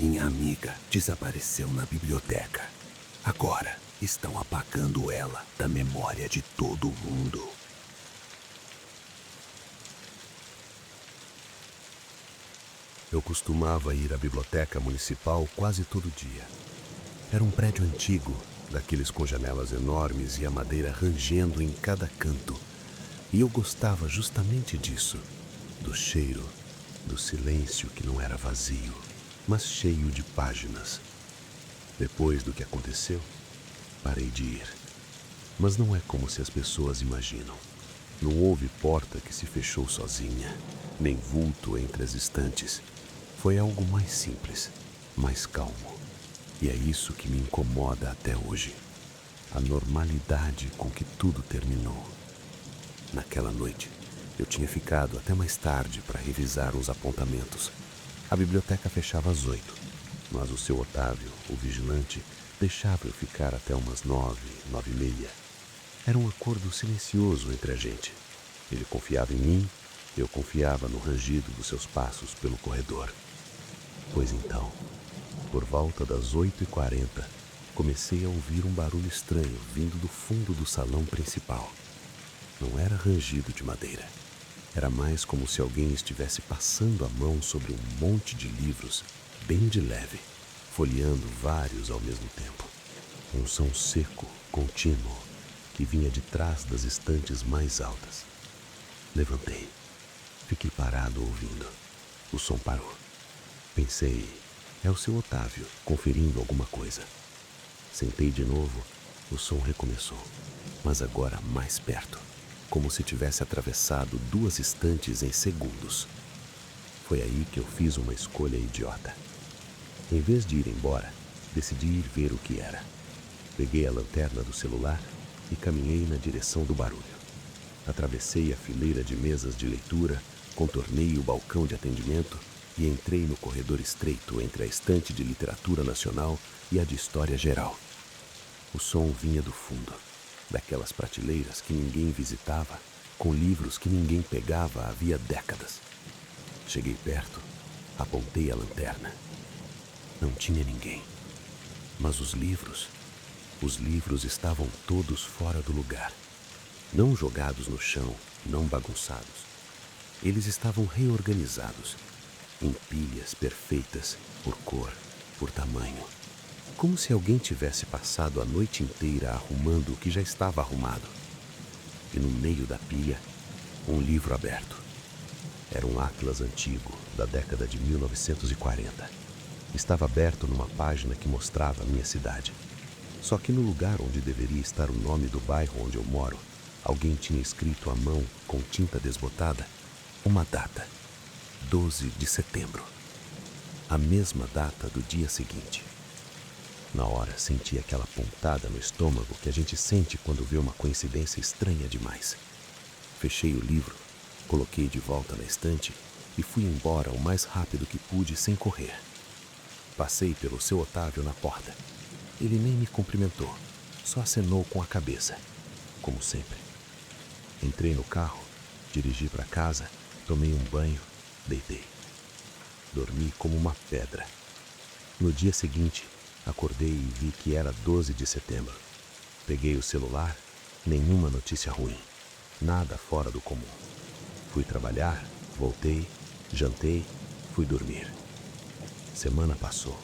Minha amiga desapareceu na biblioteca. Agora estão apagando ela da memória de todo mundo. Eu costumava ir à biblioteca municipal quase todo dia. Era um prédio antigo, daqueles com janelas enormes e a madeira rangendo em cada canto. E eu gostava justamente disso, do cheiro, do silêncio que não era vazio, mas cheio de páginas. Depois do que aconteceu, parei de ir. Mas não é como se as pessoas imaginam. Não houve porta que se fechou sozinha, nem vulto entre as estantes. Foi algo mais simples, mais calmo. E é isso que me incomoda até hoje. A normalidade com que tudo terminou. Naquela noite, eu tinha ficado até mais tarde para revisar uns apontamentos. A biblioteca fechava às 8, mas o seu Otávio, o vigilante, deixava eu ficar até umas 9, 9:30. Era um acordo silencioso entre a gente. Ele confiava em mim, eu confiava no rangido dos seus passos pelo corredor. Pois então, por volta das 8:40, comecei a ouvir um barulho estranho vindo do fundo do salão principal. Não era rangido de madeira. Era mais como se alguém estivesse passando a mão sobre um monte de livros, bem de leve, folheando vários ao mesmo tempo. Um som seco, contínuo, que vinha de trás das estantes mais altas. Levantei. Fiquei parado ouvindo. O som parou. Pensei, é o seu Otávio conferindo alguma coisa. Sentei de novo, o som recomeçou, mas agora mais perto, como se tivesse atravessado 2 estantes em segundos. Foi aí que eu fiz uma escolha idiota. Em vez de ir embora, decidi ir ver o que era. Peguei a lanterna do celular e caminhei na direção do barulho. Atravessei a fileira de mesas de leitura, contornei o balcão de atendimento e entrei no corredor estreito entre a estante de literatura nacional e a de história geral. O som vinha do fundo, daquelas prateleiras que ninguém visitava, com livros que ninguém pegava havia décadas. Cheguei perto, apontei a lanterna. Não tinha ninguém. Mas os livros estavam todos fora do lugar. Não jogados no chão, não bagunçados. Eles estavam reorganizados, em pilhas perfeitas, por cor, por tamanho. Como se alguém tivesse passado a noite inteira arrumando o que já estava arrumado. E no meio da pilha, um livro aberto. Era um atlas antigo, da década de 1940. Estava aberto numa página que mostrava a minha cidade. Só que no lugar onde deveria estar o nome do bairro onde eu moro, alguém tinha escrito à mão, com tinta desbotada, uma data. 12 de setembro. A mesma data do dia seguinte. Na hora senti aquela pontada no estômago que a gente sente quando vê uma coincidência estranha demais. Fechei o livro, coloquei de volta na estante e fui embora o mais rápido que pude sem correr. Passei pelo seu Otávio na porta. Ele nem me cumprimentou, só acenou com a cabeça, como sempre. Entrei no carro, dirigi para casa, tomei um banho, deitei. Dormi como uma pedra. No dia seguinte, acordei e vi que era 12 de setembro. Peguei o celular, nenhuma notícia ruim, nada fora do comum. Fui trabalhar, voltei, jantei, fui dormir. Semana passou,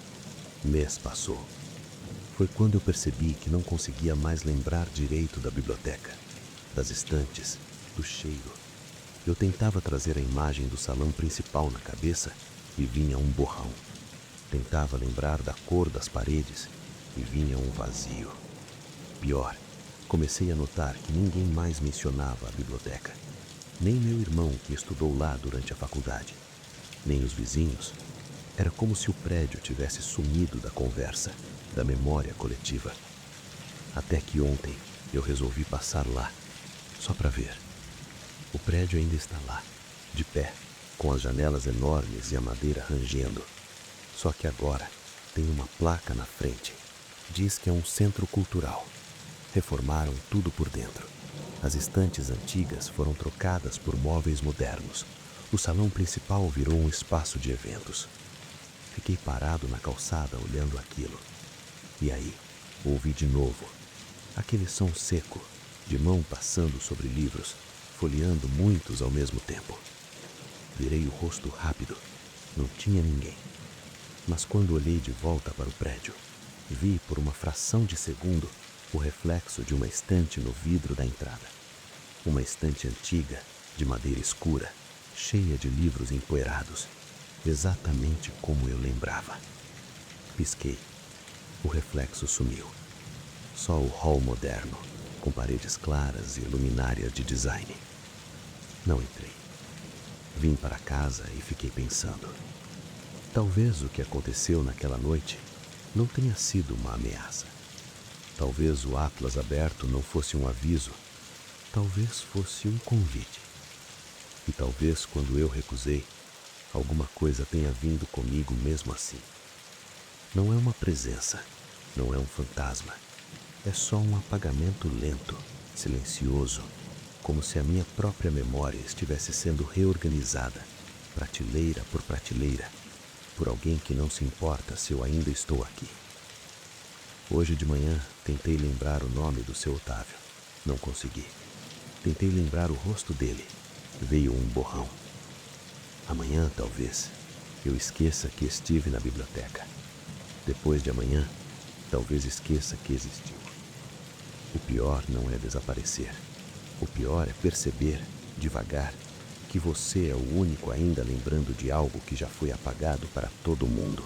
mês passou. Foi quando eu percebi que não conseguia mais lembrar direito da biblioteca, das estantes, do cheiro. Eu tentava trazer a imagem do salão principal na cabeça e vinha um borrão. Tentava lembrar da cor das paredes e vinha um vazio. Pior, comecei a notar que ninguém mais mencionava a biblioteca. Nem meu irmão, que estudou lá durante a faculdade. Nem os vizinhos. Era como se o prédio tivesse sumido da conversa, da memória coletiva. Até que ontem eu resolvi passar lá, só para ver. O prédio ainda está lá, de pé, com as janelas enormes e a madeira rangendo. Só que agora tem uma placa na frente. Diz que é um centro cultural. Reformaram tudo por dentro. As estantes antigas foram trocadas por móveis modernos. O salão principal virou um espaço de eventos. Fiquei parado na calçada olhando aquilo. E aí, ouvi de novo aquele som seco, de mão passando sobre livros, folheando muitos ao mesmo tempo. Virei o rosto rápido. Não tinha ninguém. Mas quando olhei de volta para o prédio, vi por uma fração de segundo o reflexo de uma estante no vidro da entrada. Uma estante antiga, de madeira escura, cheia de livros empoeirados, exatamente como eu lembrava. Pisquei. O reflexo sumiu. Só o hall moderno, com paredes claras e luminárias de design. Não entrei. Vim para casa e fiquei pensando. Talvez o que aconteceu naquela noite não tenha sido uma ameaça. Talvez o Atlas aberto não fosse um aviso. Talvez fosse um convite. E talvez quando eu recusei, alguma coisa tenha vindo comigo mesmo assim. Não é uma presença, não é um fantasma. É só um apagamento lento, silencioso, como se a minha própria memória estivesse sendo reorganizada, prateleira por prateleira, por alguém que não se importa se eu ainda estou aqui. Hoje de manhã tentei lembrar o nome do seu Otávio. Não consegui. Tentei lembrar o rosto dele. Veio um borrão. Amanhã, talvez, eu esqueça que estive na biblioteca. Depois de amanhã, talvez esqueça que existiu. O pior não é desaparecer. O pior é perceber, devagar, que você é o único ainda lembrando de algo que já foi apagado para todo mundo.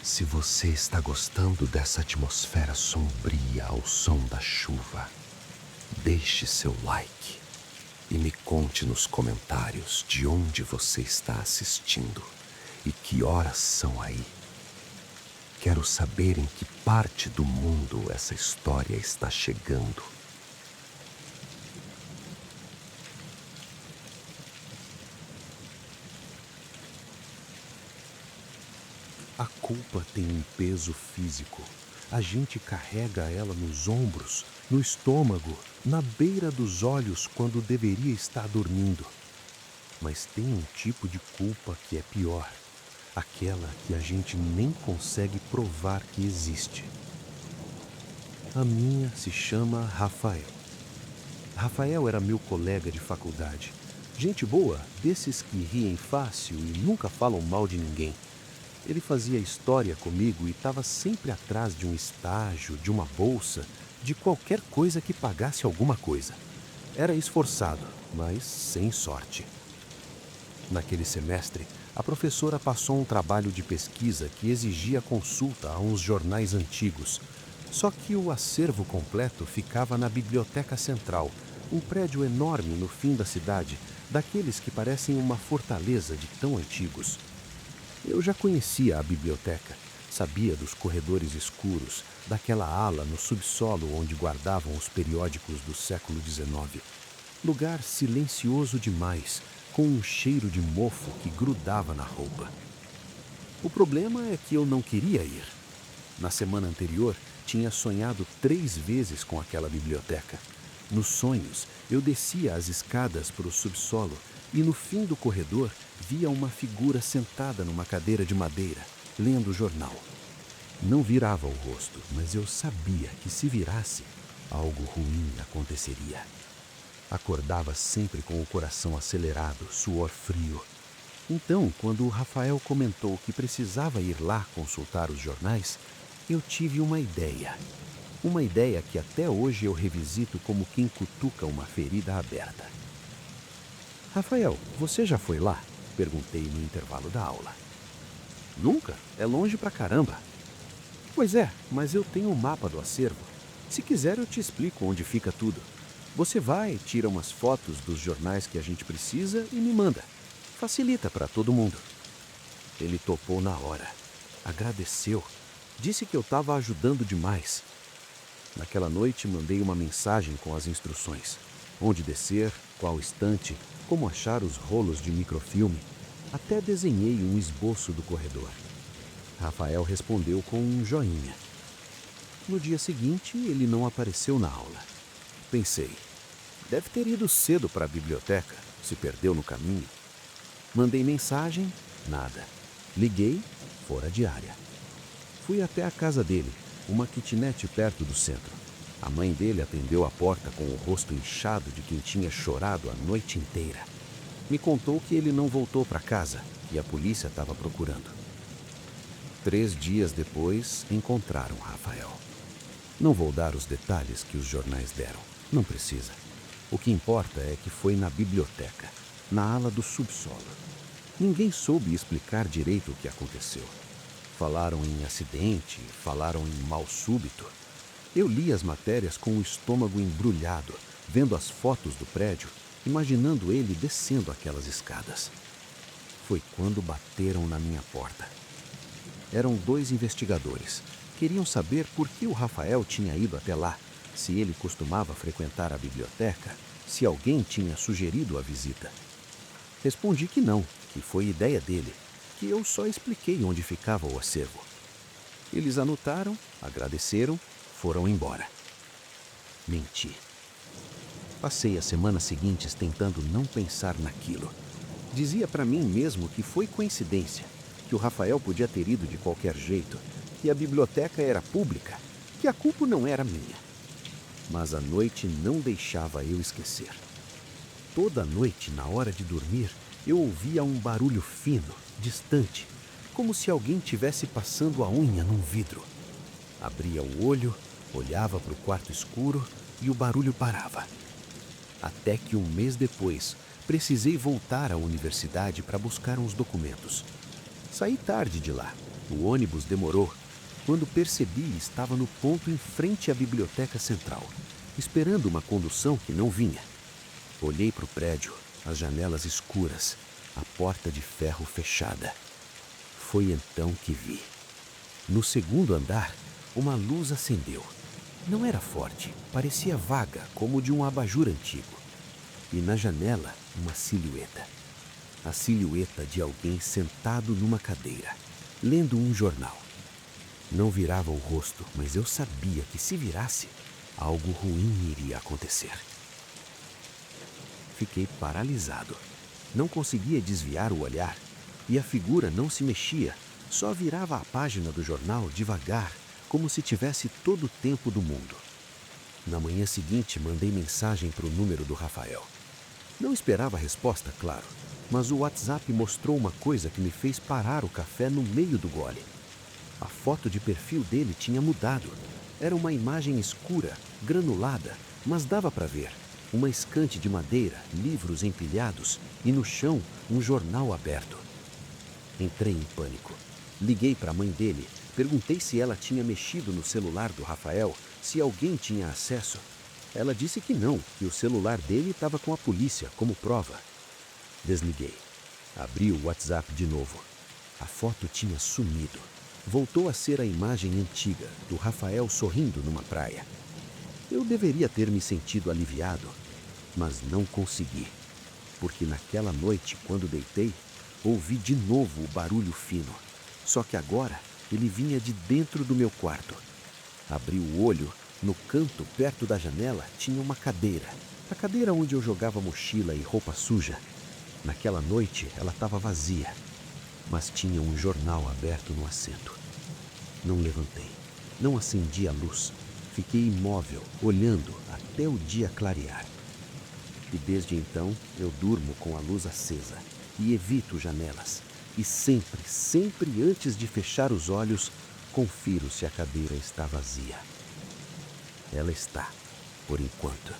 Se você está gostando dessa atmosfera sombria ao som da chuva, deixe seu like e me conte nos comentários de onde você está assistindo e que horas são aí. Quero saber em que parte do mundo essa história está chegando. A culpa tem um peso físico. A gente carrega ela nos ombros, no estômago, na beira dos olhos quando deveria estar dormindo. Mas tem um tipo de culpa que é pior. Aquela que a gente nem consegue provar que existe. A minha se chama Rafael. Rafael era meu colega de faculdade. Gente boa, desses que riem fácil e nunca falam mal de ninguém. Ele fazia história comigo e estava sempre atrás de um estágio, de uma bolsa, de qualquer coisa que pagasse alguma coisa. Era esforçado, mas sem sorte. Naquele semestre, a professora passou um trabalho de pesquisa que exigia consulta a uns jornais antigos. Só que o acervo completo ficava na Biblioteca Central, um prédio enorme no fim da cidade, daqueles que parecem uma fortaleza de tão antigos. Eu já conhecia a biblioteca, sabia dos corredores escuros, daquela ala no subsolo onde guardavam os periódicos do século XIX. Lugar silencioso demais, com um cheiro de mofo que grudava na roupa. O problema é que eu não queria ir. Na semana anterior, tinha sonhado 3 vezes com aquela biblioteca. Nos sonhos, eu descia as escadas para o subsolo e no fim do corredor via uma figura sentada numa cadeira de madeira, lendo o jornal. Não virava o rosto, mas eu sabia que se virasse, algo ruim aconteceria. Acordava sempre com o coração acelerado, suor frio. Então, quando o Rafael comentou que precisava ir lá consultar os jornais, eu tive uma ideia. Uma ideia que até hoje eu revisito como quem cutuca uma ferida aberta. Rafael, você já foi lá? Perguntei no intervalo da aula. Nunca? É longe pra caramba. Pois é, mas eu tenho um mapa do acervo. Se quiser eu te explico onde fica tudo. Você vai, tira umas fotos dos jornais que a gente precisa e me manda. Facilita para todo mundo. Ele topou na hora. Agradeceu. Disse que eu estava ajudando demais. Naquela noite mandei uma mensagem com as instruções. Onde descer, qual estante, como achar os rolos de microfilme. Até desenhei um esboço do corredor. Rafael respondeu com um joinha. No dia seguinte, ele não apareceu na aula. Pensei, deve ter ido cedo para a biblioteca, se perdeu no caminho. Mandei mensagem, nada. Liguei, fora de área. Fui até a casa dele, uma kitnet perto do centro. A mãe dele atendeu a porta com o rosto inchado de quem tinha chorado a noite inteira. Me contou que ele não voltou para casa e a polícia estava procurando. 3 dias depois, encontraram Rafael. Não vou dar os detalhes que os jornais deram. Não precisa. O que importa é que foi na biblioteca, na ala do subsolo. Ninguém soube explicar direito o que aconteceu. Falaram em acidente, falaram em mal súbito. Eu li as matérias com o estômago embrulhado, vendo as fotos do prédio, imaginando ele descendo aquelas escadas. Foi quando bateram na minha porta. Eram 2 investigadores. Queriam saber por que o Rafael tinha ido até lá, se ele costumava frequentar a biblioteca, se alguém tinha sugerido a visita. Respondi que não, que foi ideia dele, que eu só expliquei onde ficava o acervo. Eles anotaram, agradeceram, foram embora. Menti. Passei as semanas seguintes tentando não pensar naquilo. Dizia para mim mesmo que foi coincidência, que o Rafael podia ter ido de qualquer jeito, que a biblioteca era pública, que a culpa não era minha. Mas a noite não deixava eu esquecer. Toda noite, na hora de dormir, eu ouvia um barulho fino, distante, como se alguém tivesse passando a unha num vidro. Abria o olho, olhava para o quarto escuro e o barulho parava. Até que 1 mês depois, precisei voltar à universidade para buscar uns documentos. Saí tarde de lá. O ônibus demorou. Quando percebi, estava no ponto em frente à biblioteca central, esperando uma condução que não vinha. Olhei para o prédio, as janelas escuras, a porta de ferro fechada. Foi então que vi. No 2º andar, uma luz acendeu. Não era forte, parecia vaga, como de um abajur antigo. E na janela, uma silhueta. A silhueta de alguém sentado numa cadeira, lendo um jornal. Não virava o rosto, mas eu sabia que se virasse, algo ruim iria acontecer. Fiquei paralisado. Não conseguia desviar o olhar e a figura não se mexia, só virava a página do jornal devagar, como se tivesse todo o tempo do mundo. Na manhã seguinte, mandei mensagem para o número do Rafael. Não esperava a resposta, claro, mas o WhatsApp mostrou uma coisa que me fez parar o café no meio do gole. A foto de perfil dele tinha mudado. Era uma imagem escura, granulada, mas dava para ver. Uma estante de madeira, livros empilhados e no chão um jornal aberto. Entrei em pânico. Liguei para a mãe dele, perguntei se ela tinha mexido no celular do Rafael, se alguém tinha acesso. Ela disse que não, que o celular dele estava com a polícia como prova. Desliguei. Abri o WhatsApp de novo. A foto tinha sumido. Voltou a ser a imagem antiga do Rafael sorrindo numa praia. Eu deveria ter me sentido aliviado, mas não consegui, porque naquela noite, quando deitei, ouvi de novo o barulho fino. Só que agora ele vinha de dentro do meu quarto. Abri o olho, no canto perto da janela tinha uma cadeira. A cadeira onde eu jogava mochila e roupa suja. Naquela noite ela estava vazia, mas tinha um jornal aberto no assento. Não levantei, não acendi a luz. Fiquei imóvel, olhando até o dia clarear. E desde então eu durmo com a luz acesa e evito janelas. E sempre, sempre antes de fechar os olhos, confiro se a cadeira está vazia. Ela está, por enquanto.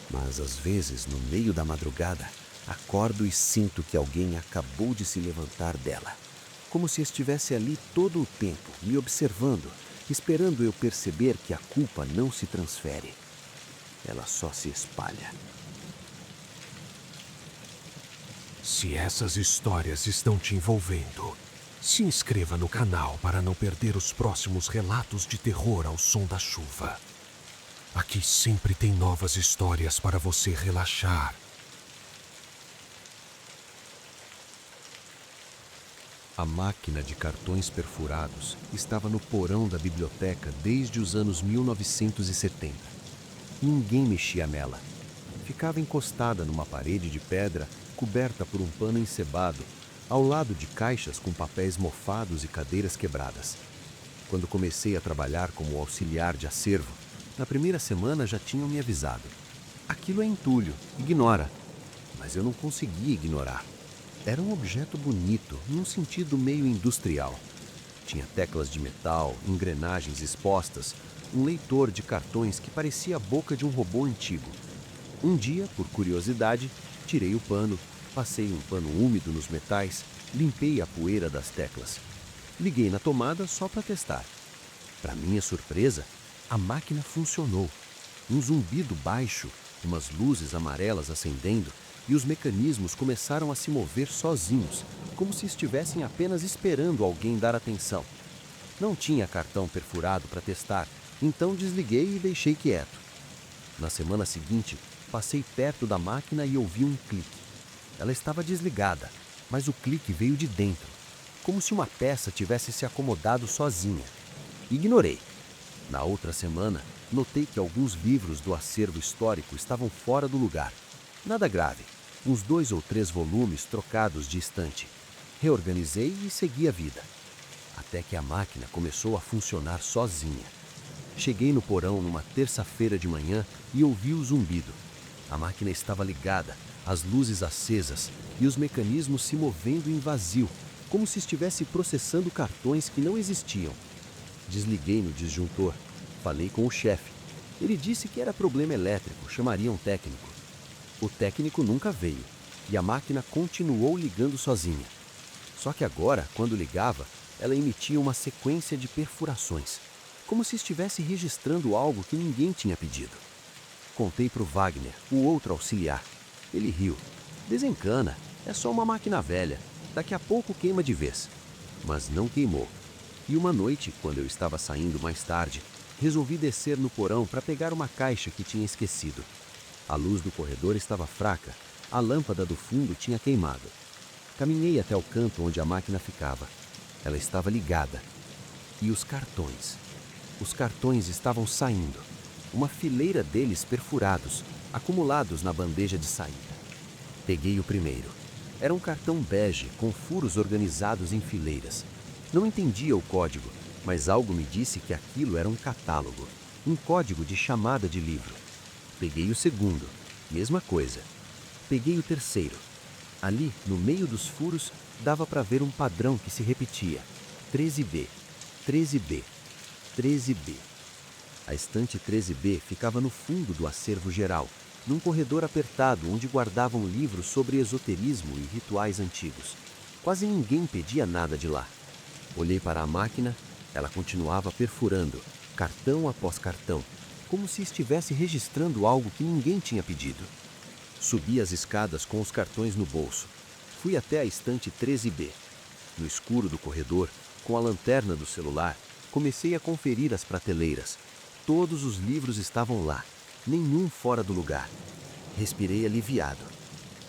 Mas às vezes, no meio da madrugada, acordo e sinto que alguém acabou de se levantar dela. Como se estivesse ali todo o tempo, me observando, esperando eu perceber que a culpa não se transfere. Ela só se espalha. Se essas histórias estão te envolvendo, se inscreva no canal para não perder os próximos relatos de terror ao som da chuva. Aqui sempre tem novas histórias para você relaxar. A máquina de cartões perfurados estava no porão da biblioteca desde os anos 1970. Ninguém mexia nela. Ficava encostada numa parede de pedra coberta por um pano encebado, ao lado de caixas com papéis mofados e cadeiras quebradas. Quando comecei a trabalhar como auxiliar de acervo, na primeira semana já tinham me avisado. Aquilo é entulho, ignora. Mas eu não conseguia ignorar. Era um objeto bonito, num sentido meio industrial. Tinha teclas de metal, engrenagens expostas, um leitor de cartões que parecia a boca de um robô antigo. Um dia, por curiosidade, tirei o pano, passei um pano úmido nos metais, limpei a poeira das teclas. Liguei na tomada só para testar. Para minha surpresa, a máquina funcionou. Um zumbido baixo, umas luzes amarelas acendendo e os mecanismos começaram a se mover sozinhos, como se estivessem apenas esperando alguém dar atenção. Não tinha cartão perfurado para testar, então desliguei e deixei quieto. Na semana seguinte, passei perto da máquina e ouvi um clique. Ela estava desligada, mas o clique veio de dentro, como se uma peça tivesse se acomodado sozinha. Ignorei. Na outra semana, notei que alguns livros do acervo histórico estavam fora do lugar. Nada grave, uns 2 ou 3 volumes trocados de estante. Reorganizei e segui a vida. Até que a máquina começou a funcionar sozinha. Cheguei no porão numa terça-feira de manhã e ouvi o zumbido. A máquina estava ligada, as luzes acesas e os mecanismos se movendo em vazio, como se estivesse processando cartões que não existiam. Desliguei no disjuntor. Falei com o chefe. Ele disse que era problema elétrico, chamaria um técnico. O técnico nunca veio e a máquina continuou ligando sozinha. Só que agora, quando ligava, ela emitia uma sequência de perfurações, como se estivesse registrando algo que ninguém tinha pedido. Contei para o Wagner, o outro auxiliar. Ele riu. Desencana, é só uma máquina velha. Daqui a pouco queima de vez. Mas não queimou. E uma noite, quando eu estava saindo mais tarde, resolvi descer no porão para pegar uma caixa que tinha esquecido. A luz do corredor estava fraca, a lâmpada do fundo tinha queimado. Caminhei até o canto onde a máquina ficava. Ela estava ligada. E os cartões? Os cartões estavam saindo. Uma fileira deles perfurados, acumulados na bandeja de saída. Peguei o primeiro. Era um cartão bege com furos organizados em fileiras. Não entendia o código, mas algo me disse que aquilo era um catálogo, um código de chamada de livro. Peguei o segundo, mesma coisa. Peguei o terceiro. Ali, no meio dos furos, dava para ver um padrão que se repetia. 13B, 13B, 13B. A estante 13B ficava no fundo do acervo geral, num corredor apertado onde guardavam livros sobre esoterismo e rituais antigos. Quase ninguém pedia nada de lá. Olhei para a máquina, ela continuava perfurando, cartão após cartão, como se estivesse registrando algo que ninguém tinha pedido. Subi as escadas com os cartões no bolso. Fui até a estante 13B. No escuro do corredor, com a lanterna do celular, comecei a conferir as prateleiras. Todos os livros estavam lá, nenhum fora do lugar. Respirei aliviado.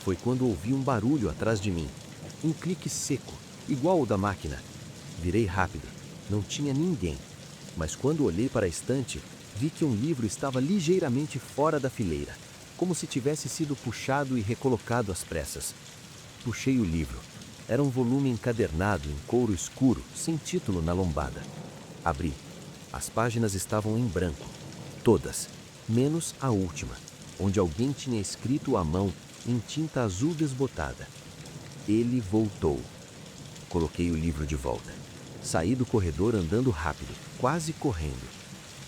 Foi quando ouvi um barulho atrás de mim. Um clique seco, igual ao da máquina. Virei rápido. Não tinha ninguém. Mas quando olhei para a estante, vi que um livro estava ligeiramente fora da fileira, como se tivesse sido puxado e recolocado às pressas. Puxei o livro. Era um volume encadernado em couro escuro, sem título na lombada. Abri. As páginas estavam em branco. Todas, menos a última, onde alguém tinha escrito à mão em tinta azul desbotada. Ele voltou. Coloquei o livro de volta. Saí do corredor andando rápido, quase correndo.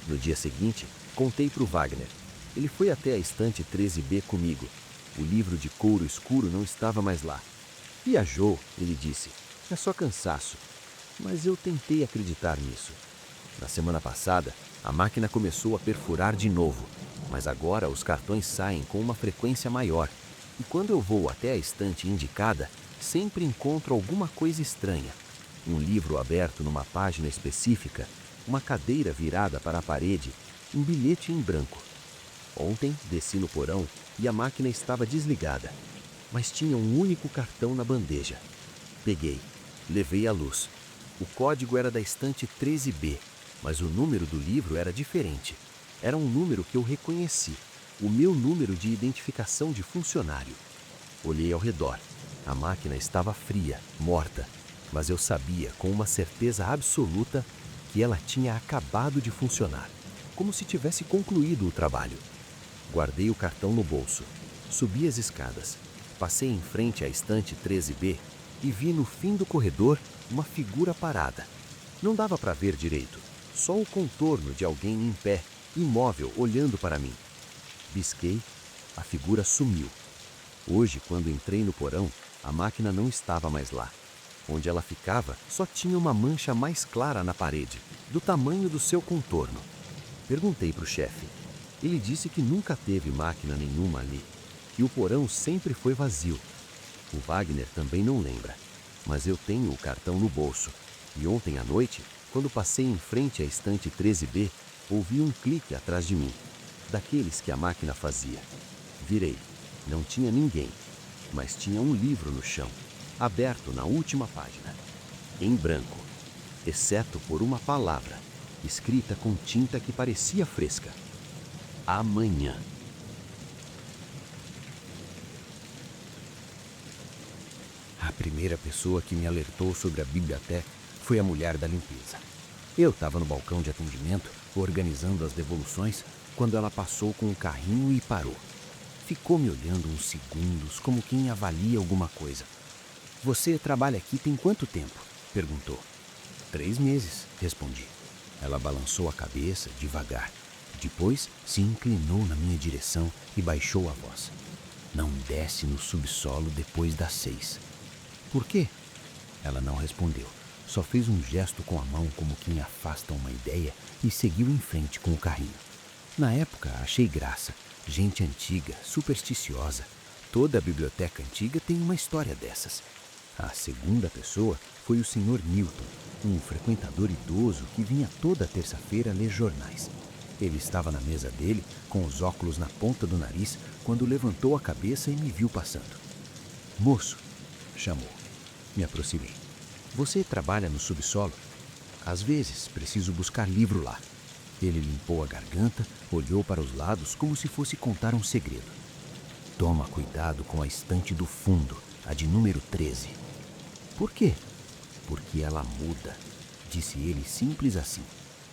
No dia seguinte, contei para o Wagner. Ele foi até a estante 13B comigo. O livro de couro escuro não estava mais lá. Viajou, ele disse. É só cansaço. Mas eu tentei acreditar nisso. Na semana passada, a máquina começou a perfurar de novo, mas agora os cartões saem com uma frequência maior. E quando eu vou até a estante indicada, sempre encontro alguma coisa estranha. Um livro aberto numa página específica, uma cadeira virada para a parede, um bilhete em branco. Ontem desci no porão e a máquina estava desligada, mas tinha um único cartão na bandeja. Peguei, levei à luz. O código era da estante 13B, mas o número do livro era diferente. Era um número que eu reconheci, o meu número de identificação de funcionário. Olhei ao redor. A máquina estava fria, morta, mas eu sabia com uma certeza absoluta que ela tinha acabado de funcionar, como se tivesse concluído o trabalho. Guardei o cartão no bolso, subi as escadas, passei em frente à estante 13B e vi no fim do corredor uma figura parada. Não dava para ver direito, só o contorno de alguém em pé, imóvel, olhando para mim. Bisquei, a figura sumiu. Hoje, quando entrei no porão, a máquina não estava mais lá. Onde ela ficava, só tinha uma mancha mais clara na parede, do tamanho do seu contorno. Perguntei para o chefe. Ele disse que nunca teve máquina nenhuma ali, que o porão sempre foi vazio. O Wagner também não lembra, mas eu tenho o cartão no bolso. E ontem à noite, quando passei em frente à estante 13B, ouvi um clique atrás de mim, daqueles que a máquina fazia. Virei. Não tinha ninguém, mas tinha um livro no chão, aberto na última página, em branco, exceto por uma palavra, escrita com tinta que parecia fresca. Amanhã. A primeira pessoa que me alertou sobre a biblioteca foi a mulher da limpeza. Eu estava no balcão de atendimento, organizando as devoluções, quando ela passou com o carrinho e parou. Ficou me olhando uns segundos, como quem avalia alguma coisa. Você trabalha aqui tem quanto tempo? Perguntou. 3 meses, respondi. Ela balançou a cabeça devagar. Depois se inclinou na minha direção e baixou a voz. Não desce no subsolo depois das 6. Por quê? Ela não respondeu. Só fez um gesto com a mão como quem afasta uma ideia e seguiu em frente com o carrinho. Na época, achei graça. Gente antiga, supersticiosa. Toda a biblioteca antiga tem uma história dessas. A segunda pessoa foi o Sr. Newton, um frequentador idoso que vinha toda terça-feira ler jornais. Ele estava na mesa dele, com os óculos na ponta do nariz, quando levantou a cabeça e me viu passando. Moço, chamou. Me aproximei. Você trabalha no subsolo? Às vezes, preciso buscar livro lá. Ele limpou a garganta, olhou para os lados como se fosse contar um segredo. Toma cuidado com a estante do fundo, a de número 13. Por quê? Porque ela muda, disse ele simples assim.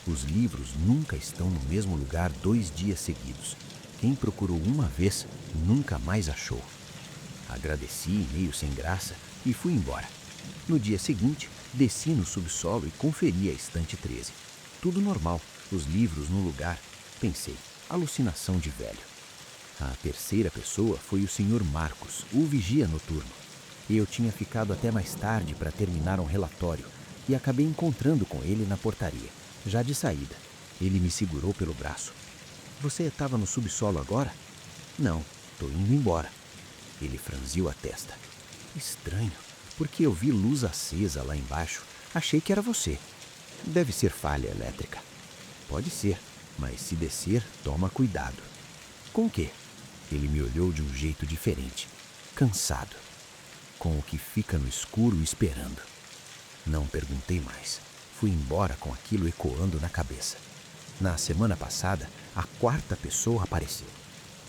Os livros nunca estão no mesmo lugar 2 dias seguidos. Quem procurou uma vez, nunca mais achou. Agradeci, meio sem graça, e fui embora. No dia seguinte, desci no subsolo e conferi a estante 13. Tudo normal, os livros no lugar. Pensei, alucinação de velho. A terceira pessoa foi o Sr. Marcos, o vigia noturno. Eu tinha ficado até mais tarde para terminar um relatório e acabei encontrando com ele na portaria, já de saída. Ele me segurou pelo braço. Você estava no subsolo agora? Não, estou indo embora. Ele franziu a testa. Estranho, porque eu vi luz acesa lá embaixo. Achei que era você. Deve ser falha elétrica. Pode ser, mas se descer, toma cuidado. Com o quê? Ele me olhou de um jeito diferente, cansado, com o que fica no escuro esperando. Não perguntei mais. Fui embora com aquilo ecoando na cabeça. Na semana passada, a 4ª pessoa apareceu.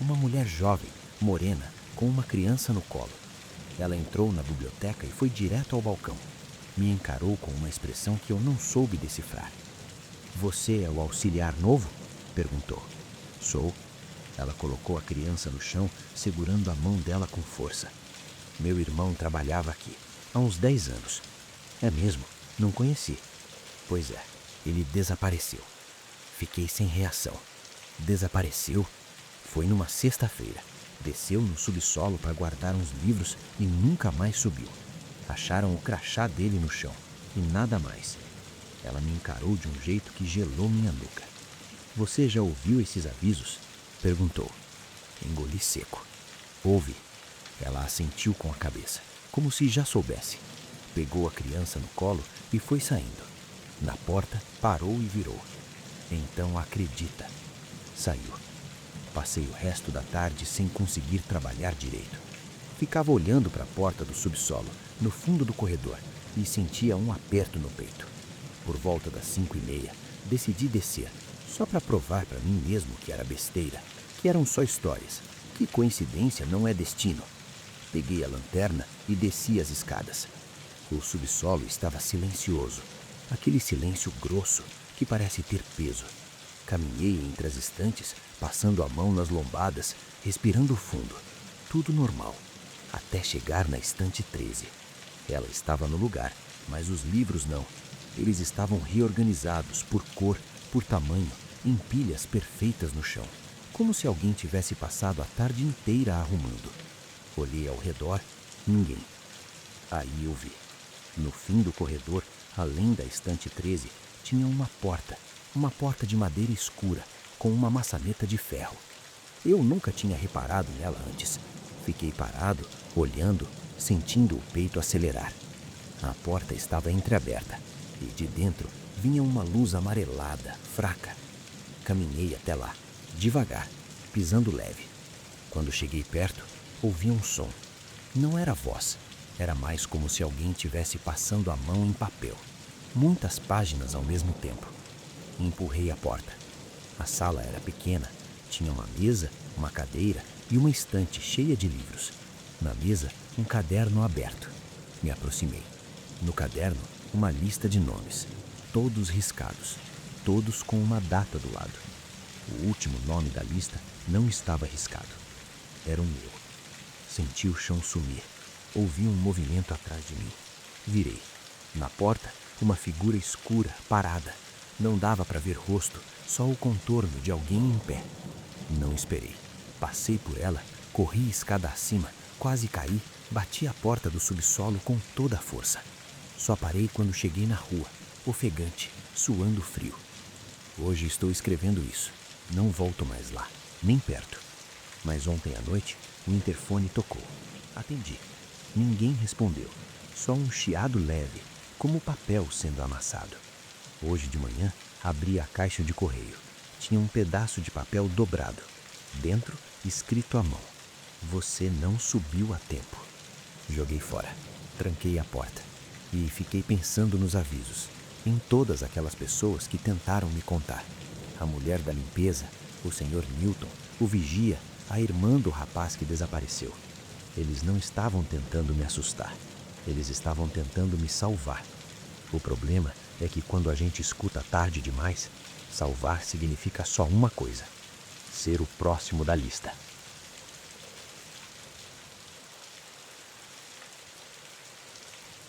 Uma mulher jovem, morena, com uma criança no colo. Ela entrou na biblioteca e foi direto ao balcão. Me encarou com uma expressão que eu não soube decifrar. Você é o auxiliar novo? Perguntou. Sou. Ela colocou a criança no chão, segurando a mão dela com força. Meu irmão trabalhava aqui, há uns 10 anos. É mesmo? Não conheci. Pois é, ele desapareceu. Fiquei sem reação. Desapareceu? Foi numa sexta-feira. Desceu no subsolo para guardar uns livros e nunca mais subiu. Acharam o crachá dele no chão e nada mais. Ela me encarou de um jeito que gelou minha nuca. Você já ouviu esses avisos? Perguntou. Engoli seco. Ouvi. Ela assentiu com a cabeça, como se já soubesse. Pegou a criança no colo e foi saindo. Na porta, parou e virou. Então acredita. Saiu. Passei o resto da tarde sem conseguir trabalhar direito. Ficava olhando para a porta do subsolo, no fundo do corredor, e sentia um aperto no peito. Por volta das 5h30, decidi descer, só para provar para mim mesmo que era besteira, que eram só histórias, que coincidência não é destino. Peguei a lanterna e desci as escadas. O subsolo estava silencioso, aquele silêncio grosso que parece ter peso. Caminhei entre as estantes, passando a mão nas lombadas, respirando fundo. Tudo normal, até chegar na estante 13. Ela estava no lugar, mas os livros não. Eles estavam reorganizados por cor, por tamanho, em pilhas perfeitas no chão, como se alguém tivesse passado a tarde inteira arrumando. Olhei ao redor, ninguém. Aí eu vi. No fim do corredor, além da estante 13, tinha uma porta de madeira escura, com uma maçaneta de ferro. Eu nunca tinha reparado nela antes. Fiquei parado, olhando, sentindo o peito acelerar. A porta estava entreaberta e de dentro vinha uma luz amarelada, fraca. Caminhei até lá, devagar, pisando leve. Quando cheguei perto, ouvi um som. Não era voz, era mais como se alguém tivesse passando a mão em papel. Muitas páginas ao mesmo tempo. Empurrei a porta. A sala era pequena, tinha uma mesa, uma cadeira e uma estante cheia de livros. Na mesa, um caderno aberto. Me aproximei. No caderno, uma lista de nomes, todos riscados, todos com uma data do lado. O último nome da lista não estava riscado. Era o meu. Senti o chão sumir. Ouvi um movimento atrás de mim. Virei. Na porta, uma figura escura, parada. Não dava para ver rosto, só o contorno de alguém em pé. Não esperei. Passei por ela, corri escada acima, quase caí, bati a porta do subsolo com toda a força. Só parei quando cheguei na rua, ofegante, suando frio. Hoje estou escrevendo isso. Não volto mais lá, nem perto. Mas ontem à noite, o interfone tocou. Atendi. Ninguém respondeu. Só um chiado leve, como papel sendo amassado. Hoje de manhã, abri a caixa de correio. Tinha um pedaço de papel dobrado. Dentro, escrito à mão. Você não subiu a tempo. Joguei fora. Tranquei a porta. E fiquei pensando nos avisos. Em todas aquelas pessoas que tentaram me contar. A mulher da limpeza, o Sr. Newton, o vigia, a irmã do rapaz que desapareceu. Eles não estavam tentando me assustar. Eles estavam tentando me salvar. O problema é que quando a gente escuta tarde demais, salvar significa só uma coisa: ser o próximo da lista.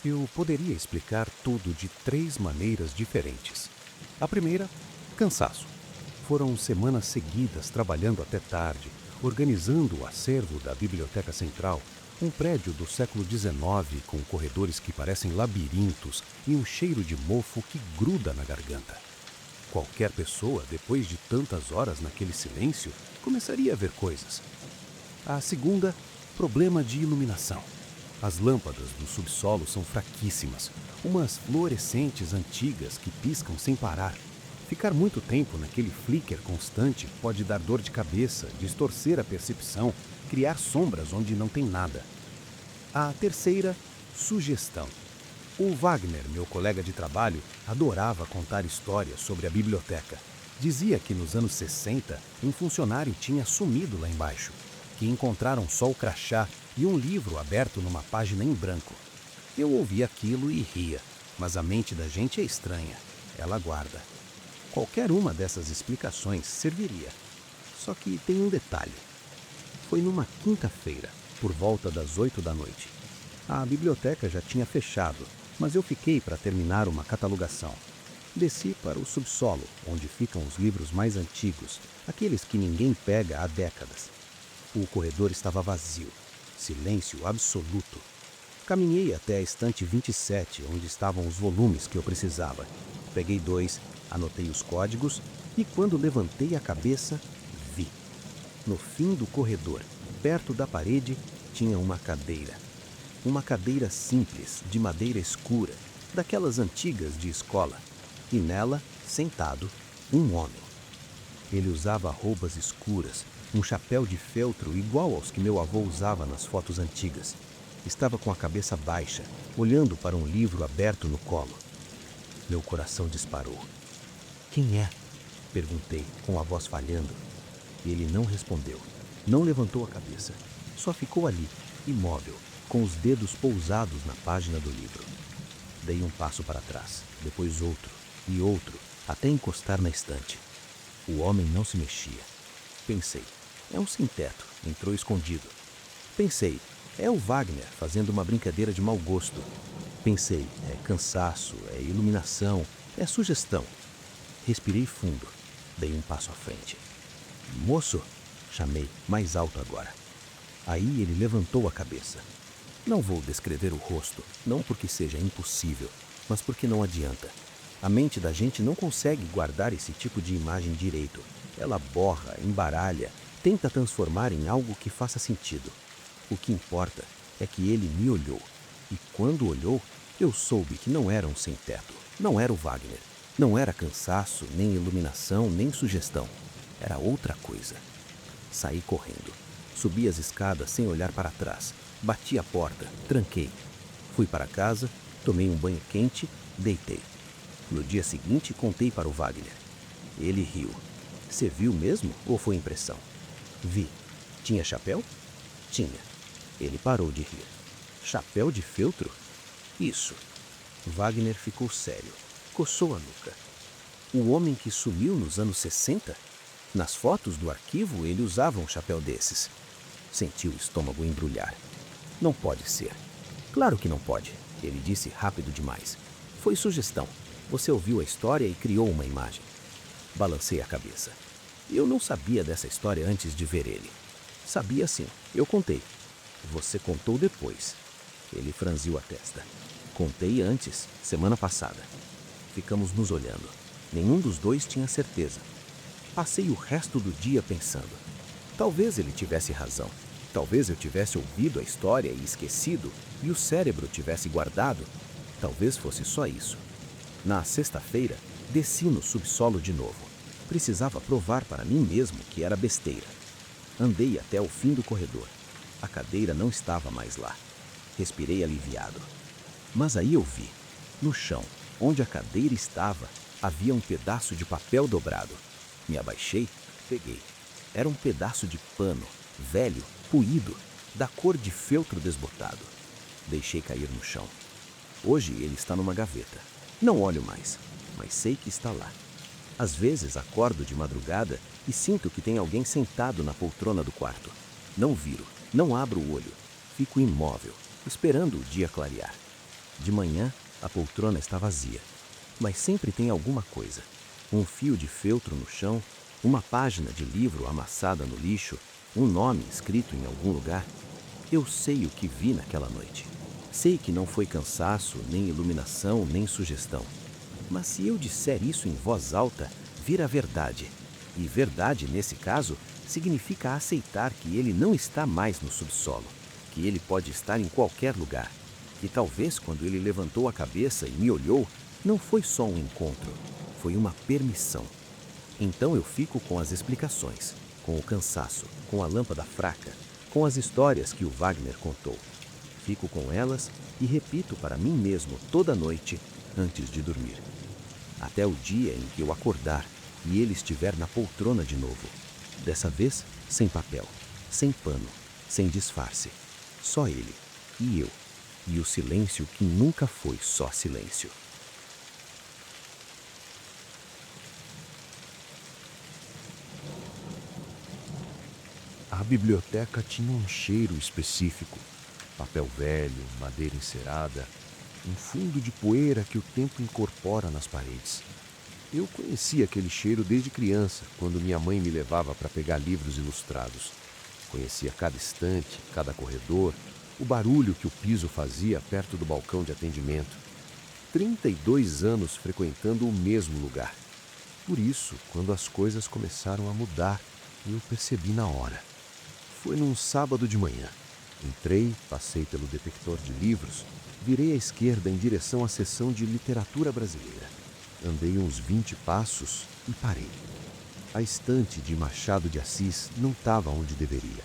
Eu poderia explicar tudo de 3 maneiras diferentes. A primeira, cansaço. Foram semanas seguidas trabalhando até tarde, organizando o acervo da Biblioteca Central, um prédio do século XIX com corredores que parecem labirintos e um cheiro de mofo que gruda na garganta. Qualquer pessoa, depois de tantas horas naquele silêncio, começaria a ver coisas. A segunda, problema de iluminação. As lâmpadas do subsolo são fraquíssimas, umas fluorescentes antigas que piscam sem parar. Ficar muito tempo naquele flicker constante pode dar dor de cabeça, distorcer a percepção, criar sombras onde não tem nada. A terceira, sugestão. O Wagner, meu colega de trabalho, adorava contar histórias sobre a biblioteca. Dizia que nos anos 60, um funcionário tinha sumido lá embaixo, que encontraram só o crachá e um livro aberto numa página em branco. Eu ouvia aquilo e ria, mas a mente da gente é estranha. Ela guarda. Qualquer uma dessas explicações serviria. Só que tem um detalhe. Foi numa quinta-feira, por volta das 8 da noite. A biblioteca já tinha fechado, mas eu fiquei para terminar uma catalogação. Desci para o subsolo, onde ficam os livros mais antigos, aqueles que ninguém pega há décadas. O corredor estava vazio, silêncio absoluto. Caminhei até a estante 27, onde estavam os volumes que eu precisava. Peguei 2, anotei os códigos e quando levantei a cabeça, vi. No fim do corredor, perto da parede, tinha uma cadeira. Uma cadeira simples, de madeira escura, daquelas antigas de escola. E nela, sentado, um homem. Ele usava roubas escuras, um chapéu de feltro igual aos que meu avô usava nas fotos antigas. Estava com a cabeça baixa, olhando para um livro aberto no colo. Meu coração disparou. Quem é? Perguntei, com a voz falhando. Ele não respondeu. Não levantou a cabeça. Só ficou ali, imóvel, com os dedos pousados na página do livro. Dei um passo para trás, depois outro e outro, até encostar na estante. O homem não se mexia. Pensei, é um sem-teto, entrou escondido. Pensei, é o Wagner fazendo uma brincadeira de mau gosto. Pensei, é cansaço, é iluminação, é sugestão. Respirei fundo, dei um passo à frente. Moço, chamei, mais alto agora. Aí ele levantou a cabeça. Não vou descrever o rosto, não porque seja impossível, mas porque não adianta. A mente da gente não consegue guardar esse tipo de imagem direito. Ela borra, embaralha, tenta transformar em algo que faça sentido. O que importa é que ele me olhou. E quando olhou, eu soube que não era um sem-teto. Não era o Wagner. Não era cansaço, nem iluminação, nem sugestão. Era outra coisa. Saí correndo. Subi as escadas sem olhar para trás. Bati a porta, tranquei. Fui para casa, tomei um banho quente, deitei. No dia seguinte, contei para o Wagner. Ele riu. Você viu mesmo ou foi impressão? Vi. Tinha chapéu? Tinha. Ele parou de rir. Chapéu de feltro? Isso. Wagner ficou sério. Coçou a nuca. O homem que sumiu nos anos 60? Nas fotos do arquivo ele usava um chapéu desses. Senti o estômago embrulhar. Não pode ser. Claro que não pode. Ele disse rápido demais. Foi sugestão. Você ouviu a história e criou uma imagem. Balancei a cabeça. Eu não sabia dessa história antes de ver ele. Sabia sim. Eu contei. Você contou depois. Ele franziu a testa. Contei antes, semana passada. Ficamos nos olhando. Nenhum dos dois tinha certeza. Passei o resto do dia pensando. Talvez ele tivesse razão. Talvez eu tivesse ouvido a história e esquecido, e o cérebro tivesse guardado. Talvez fosse só isso. Na sexta-feira, desci no subsolo de novo. Precisava provar para mim mesmo que era besteira. Andei até o fim do corredor. A cadeira não estava mais lá. Respirei aliviado. Mas aí eu vi, no chão, onde a cadeira estava, havia um pedaço de papel dobrado. Me abaixei, peguei. Era um pedaço de pano, velho, puído, da cor de feltro desbotado. Deixei cair no chão. Hoje ele está numa gaveta. Não olho mais, mas sei que está lá. Às vezes acordo de madrugada e sinto que tem alguém sentado na poltrona do quarto. Não viro, não abro o olho. Fico imóvel, esperando o dia clarear. De manhã, a poltrona está vazia, mas sempre tem alguma coisa. Um fio de feltro no chão, uma página de livro amassada no lixo, um nome escrito em algum lugar. Eu sei o que vi naquela noite. Sei que não foi cansaço, nem iluminação, nem sugestão. Mas se eu disser isso em voz alta, vira verdade. E verdade, nesse caso, significa aceitar que ele não está mais no subsolo, que ele pode estar em qualquer lugar. Que talvez quando ele levantou a cabeça e me olhou, não foi só um encontro, foi uma permissão. Então eu fico com as explicações, com o cansaço, com a lâmpada fraca, com as histórias que o Wagner contou. Fico com elas e repito para mim mesmo toda noite antes de dormir. Até o dia em que eu acordar e ele estiver na poltrona de novo. Dessa vez, sem papel, sem pano, sem disfarce. Só ele e eu. E o silêncio que nunca foi só silêncio. A biblioteca tinha um cheiro específico. Papel velho, madeira encerada, um fundo de poeira que o tempo incorpora nas paredes. Eu conhecia aquele cheiro desde criança, quando minha mãe me levava para pegar livros ilustrados. Conhecia cada estante, cada corredor, o barulho que o piso fazia perto do balcão de atendimento. 32 anos frequentando o mesmo lugar. Por isso, quando as coisas começaram a mudar, eu percebi na hora. Foi num sábado de manhã. Entrei, passei pelo detector de livros, virei à esquerda em direção à seção de literatura brasileira. Andei uns 20 passos e parei. A estante de Machado de Assis não estava onde deveria.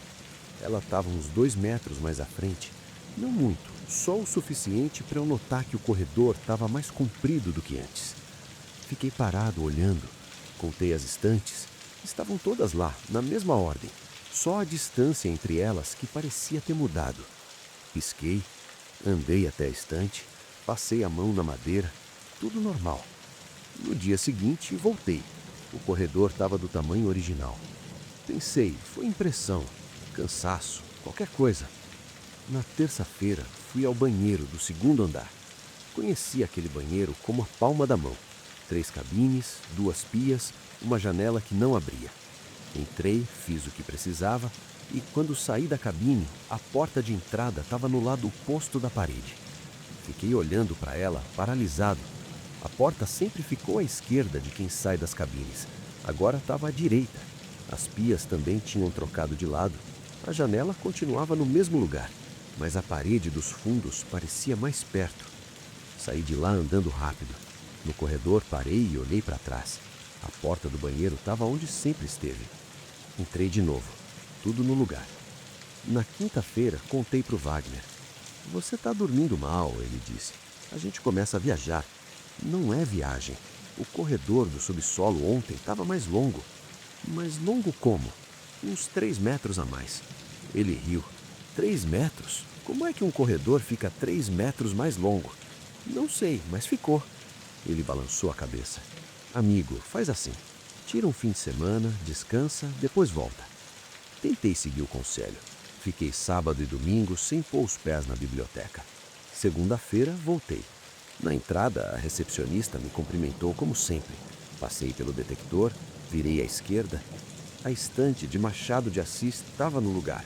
Ela estava uns 2 metros mais à frente. Não muito, só o suficiente para eu notar que o corredor estava mais comprido do que antes. Fiquei parado olhando. Contei as estantes. Estavam todas lá, na mesma ordem. Só a distância entre elas que parecia ter mudado. Pisquei, andei até a estante, passei a mão na madeira, tudo normal. No dia seguinte, voltei. O corredor estava do tamanho original. Pensei, foi impressão, cansaço, qualquer coisa. Na terça-feira, fui ao banheiro do segundo andar. Conheci aquele banheiro como a palma da mão. 3 cabines, 2 pias, uma janela que não abria. Entrei, fiz o que precisava e, quando saí da cabine, a porta de entrada estava no lado oposto da parede. Fiquei olhando para ela, paralisado. A porta sempre ficou à esquerda de quem sai das cabines. Agora estava à direita. As pias também tinham trocado de lado. A janela continuava no mesmo lugar, mas a parede dos fundos parecia mais perto. Saí de lá andando rápido. No corredor parei e olhei para trás. A porta do banheiro estava onde sempre esteve. Entrei de novo. Tudo no lugar. Na quinta-feira, contei para o Wagner. "Você está dormindo mal", ele disse. "A gente começa a viajar." "Não é viagem. O corredor do subsolo ontem estava mais longo." "Mais longo como?" "Uns 3 metros a mais." Ele riu. 3 metros? Como é que um corredor fica 3 metros mais longo?" "Não sei, mas ficou." Ele balançou a cabeça. "Amigo, faz assim. Tira um fim de semana, descansa, depois volta." Tentei seguir o conselho. Fiquei sábado e domingo sem pôr os pés na biblioteca. Segunda-feira, voltei. Na entrada, a recepcionista me cumprimentou como sempre. Passei pelo detector, virei à esquerda. A estante de Machado de Assis estava no lugar,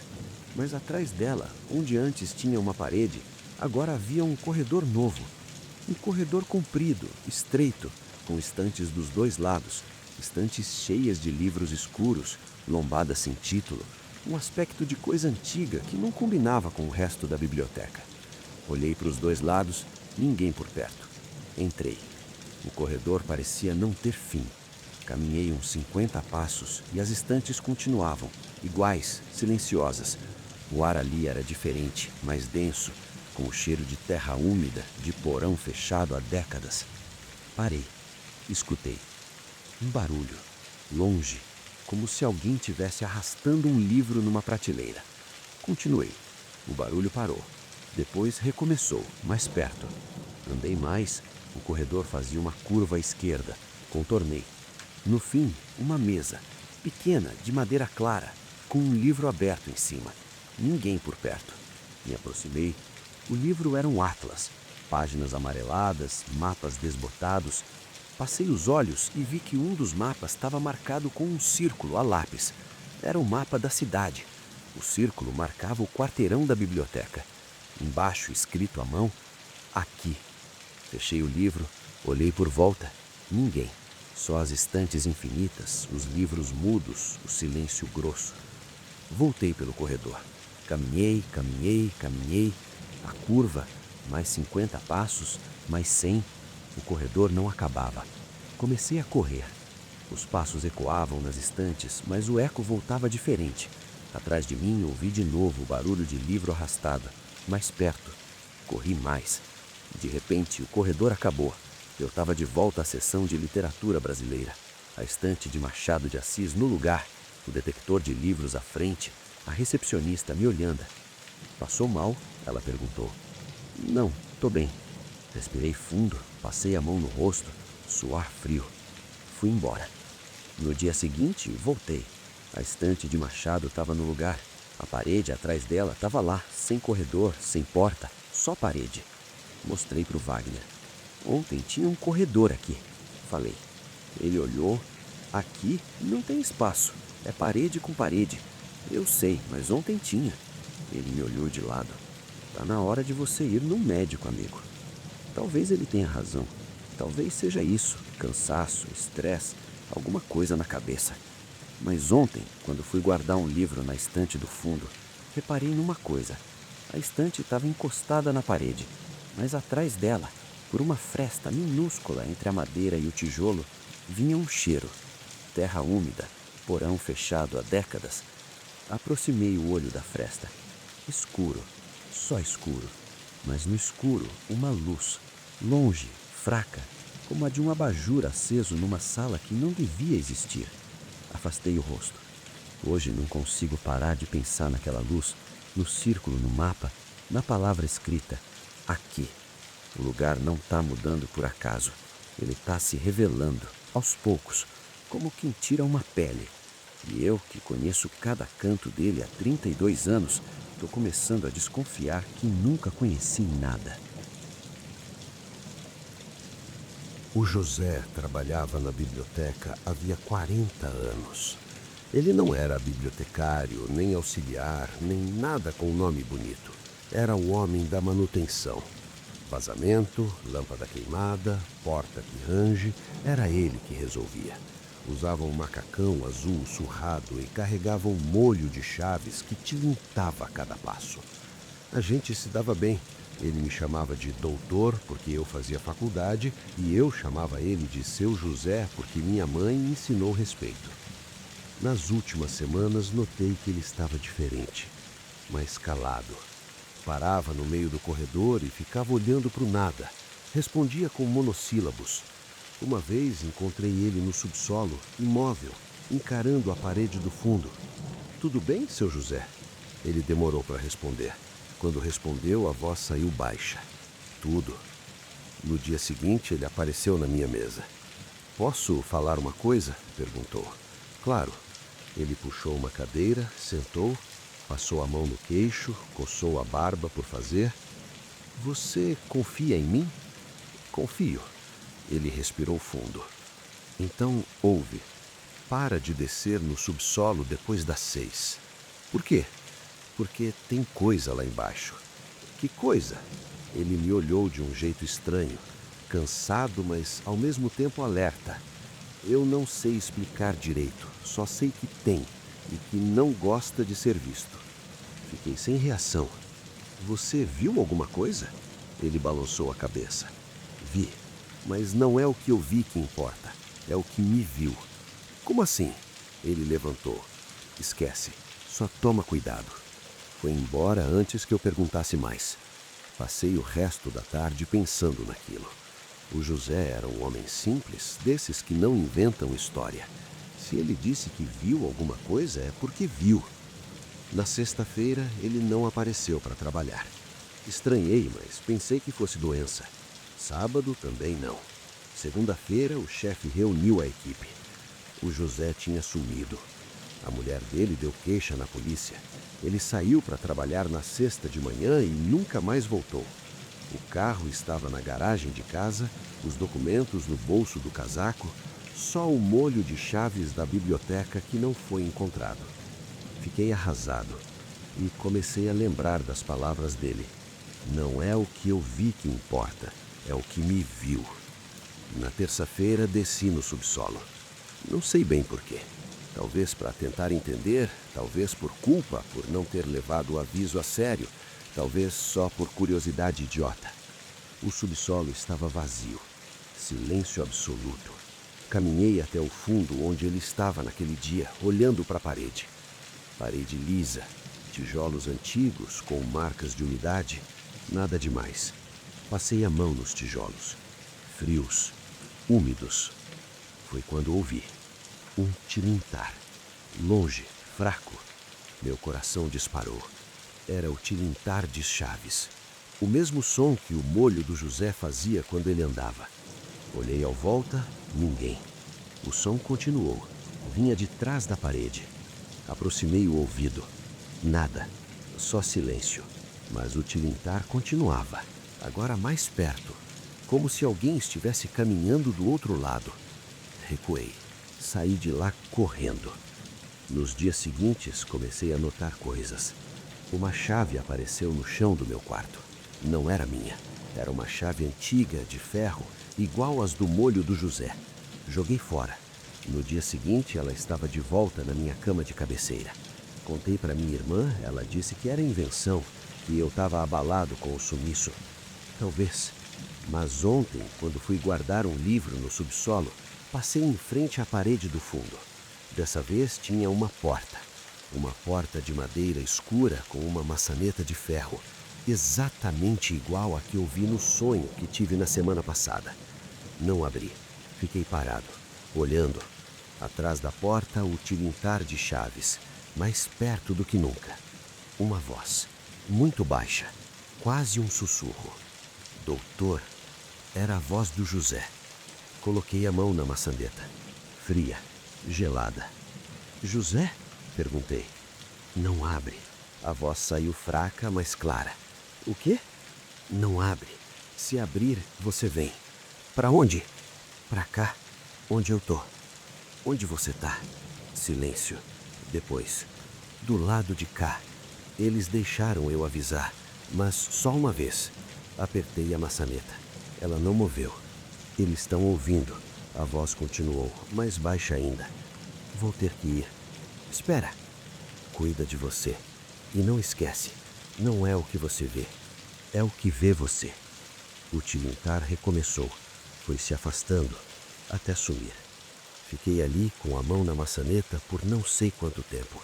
mas atrás dela, onde antes tinha uma parede, agora havia um corredor novo. Um corredor comprido, estreito, com estantes dos 2 lados, estantes cheias de livros escuros, lombadas sem título, um aspecto de coisa antiga que não combinava com o resto da biblioteca. Olhei para os 2 lados, ninguém por perto. Entrei. O corredor parecia não ter fim. Caminhei uns 50 passos e as estantes continuavam, iguais, silenciosas. O ar ali era diferente, mais denso, com o cheiro de terra úmida, de porão fechado há décadas. Parei. Escutei. Um barulho, longe, como se alguém tivesse arrastando um livro numa prateleira. Continuei. O barulho parou. Depois recomeçou, mais perto. Andei mais, o corredor fazia uma curva à esquerda. Contornei. No fim, uma mesa, pequena, de madeira clara, com um livro aberto em cima. Ninguém por perto. Me aproximei. O livro era um atlas. Páginas amareladas, mapas desbotados. Passei os olhos e vi que um dos mapas estava marcado com um círculo a lápis. Era o mapa da cidade. O círculo marcava o quarteirão da biblioteca. Embaixo, escrito à mão, "Aqui." Fechei o livro, olhei por volta. Ninguém. Só as estantes infinitas, os livros mudos, o silêncio grosso. Voltei pelo corredor. Caminhei, caminhei, caminhei. A curva, mais 50 passos, mais 100. O corredor não acabava. Comecei a correr. Os passos ecoavam nas estantes, mas o eco voltava diferente. Atrás de mim ouvi de novo o barulho de livro arrastado. Mais perto. Corri mais. De repente, o corredor acabou. Eu estava de volta à seção de literatura brasileira. A estante de Machado de Assis no lugar, o detector de livros à frente, a recepcionista me olhando. "Passou mal?" ela perguntou. "Não, tô bem." Respirei fundo, passei a mão no rosto, suor frio. Fui embora. No dia seguinte, voltei. A estante de Machado estava no lugar. A parede atrás dela estava lá, sem corredor, sem porta, só parede. Mostrei para o Wagner. "Ontem tinha um corredor aqui", falei. Ele olhou. "Aqui não tem espaço, é parede com parede." "Eu sei, mas ontem tinha." Ele me olhou de lado. "Tá na hora de você ir no médico, amigo." Talvez ele tenha razão. Talvez seja isso, cansaço, estresse, alguma coisa na cabeça. Mas ontem, quando fui guardar um livro na estante do fundo, reparei numa coisa. A estante estava encostada na parede, mas atrás dela, por uma fresta minúscula entre a madeira e o tijolo, vinha um cheiro. Terra úmida, porão fechado há décadas. Aproximei o olho da fresta. Escuro, só escuro. Mas no escuro, uma luz, longe, fraca, como a de um abajur aceso numa sala que não devia existir. Afastei o rosto. Hoje não consigo parar de pensar naquela luz, no círculo no mapa, Na palavra escrita, aqui, o lugar não está mudando por acaso. Ele está se revelando, aos poucos, como quem tira uma pele. E eu, que conheço cada canto dele há 32 anos, estou começando a desconfiar que nunca conheci nada. O José trabalhava na biblioteca havia 40 anos. Ele não era bibliotecário, nem auxiliar, nem nada com nome bonito. Era o homem da manutenção. Vazamento, lâmpada queimada, porta que range, era ele que resolvia. Usava um macacão azul surrado e carregava um molho de chaves que tilintava a cada passo. A gente se dava bem. Ele me chamava de doutor porque eu fazia faculdade e eu chamava ele de seu José porque minha mãe me ensinou respeito. Nas últimas semanas notei que ele estava diferente, mais calado. Parava no meio do corredor e ficava olhando para o nada. Respondia com monossílabos. Uma vez encontrei ele no subsolo, imóvel, encarando a parede do fundo. "Tudo bem, seu José?" Ele demorou para responder. Quando respondeu, a voz saiu baixa. "Tudo." No dia seguinte, ele apareceu na minha mesa. "Posso falar uma coisa?" perguntou. "Claro." Ele puxou uma cadeira, sentou, passou a mão no queixo, coçou a barba por fazer. "Você confia em mim?" "Confio." Ele respirou fundo. "Então, ouve. Para de descer no subsolo depois das 6. "Por quê?" "Porque tem coisa lá embaixo." "Que coisa?" Ele me olhou de um jeito estranho, cansado, mas ao mesmo tempo alerta. Eu não sei explicar direito, só sei que tem e que não gosta de ser visto. Fiquei sem reação. "Você viu alguma coisa?" Ele balançou a cabeça. "Vi, mas não é o que eu vi que importa, é o que me viu." "Como assim?" Ele levantou. "Esquece, só toma cuidado." Foi embora antes que eu perguntasse mais. Passei o resto da tarde pensando naquilo. O José era um homem simples, desses que não inventam história. Se ele disse que viu alguma coisa, é porque viu. Na sexta-feira, ele não apareceu para trabalhar. Estranhei, mas pensei que fosse doença. Sábado também não. Segunda-feira, o chefe reuniu a equipe. O José tinha sumido. A mulher dele deu queixa na polícia. Ele saiu para trabalhar na sexta de manhã e nunca mais voltou. O carro estava na garagem de casa, os documentos no bolso do casaco, só o molho de chaves da biblioteca que não foi encontrado. Fiquei arrasado e comecei a lembrar das palavras dele. Não é o que eu vi que importa, é o que me viu. Na terça-feira desci no subsolo. Não sei bem porquê. Talvez para tentar entender, talvez por culpa por não ter levado o aviso a sério, talvez só por curiosidade idiota. O subsolo estava vazio, silêncio absoluto. Caminhei até o fundo onde ele estava naquele dia, olhando para a parede. Parede lisa, tijolos antigos com marcas de umidade, nada demais. Passei a mão nos tijolos, frios, úmidos. Foi quando ouvi um tilintar, longe, fraco. Meu coração disparou. Era o tilintar de chaves, o mesmo som que o molho do José fazia quando ele andava. Olhei ao volta, ninguém. O som continuou, vinha de trás da parede. Aproximei o ouvido. Nada, só silêncio. Mas o tilintar continuava, agora mais perto, como se alguém estivesse caminhando do outro lado. Recuei, saí de lá correndo. Nos dias seguintes, comecei a notar coisas. Uma chave apareceu no chão do meu quarto. Não era minha. Era uma chave antiga, de ferro, igual às do molho do José. Joguei fora. No dia seguinte, ela estava de volta na minha cama de cabeceira. Contei para minha irmã, ela disse que era invenção, que eu estava abalado com o sumiço. Talvez. Mas ontem, quando fui guardar um livro no subsolo, passei em frente à parede do fundo. Dessa vez tinha uma porta. Uma porta de madeira escura com uma maçaneta de ferro, exatamente igual à que eu vi no sonho que tive na semana passada. Não abri. Fiquei parado, olhando. Atrás da porta, o tilintar de chaves, mais perto do que nunca. Uma voz, muito baixa. quase um sussurro. Doutor, era a voz do José. Coloquei a mão na maçaneta. Fria, gelada. José? Perguntei. Não abre. A voz saiu fraca, mas clara. O quê? Não abre. Se abrir, você vem. Para onde? Para cá. Onde eu tô? Onde você tá? Silêncio. Depois. Do lado de cá. Eles deixaram eu avisar, mas só uma vez. Apertei a maçaneta. Ela não moveu. Eles estão ouvindo. A voz continuou, mais baixa ainda. Vou ter que ir. Espera. Cuida de você. E não esquece, não é o que você vê, é o que vê você. O tilintar recomeçou, foi se afastando, até sumir. Fiquei ali com a mão na maçaneta por não sei quanto tempo.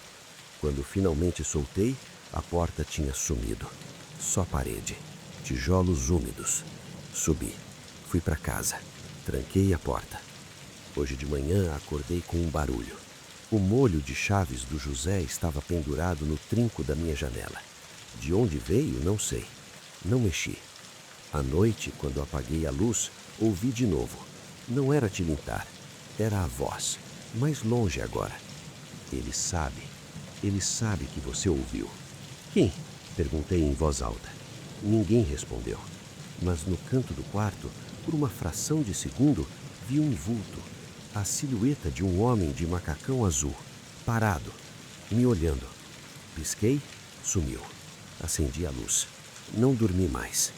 Quando finalmente soltei, a porta tinha sumido. Só parede, tijolos úmidos. Subi, fui para casa, tranquei a porta. Hoje de manhã acordei com um barulho. O molho de chaves do José estava pendurado no trinco da minha janela. De onde veio, não sei. Não mexi. À noite, quando apaguei a luz, ouvi de novo. Não era tilintar, era a voz, mais longe agora. Ele sabe que você ouviu. Quem? Perguntei em voz alta. Ninguém respondeu. Mas no canto do quarto, por uma fração de segundo, vi um vulto. A silhueta de um homem de macacão azul, parado, me olhando. Pisquei, sumiu. Acendi a luz. Não dormi mais.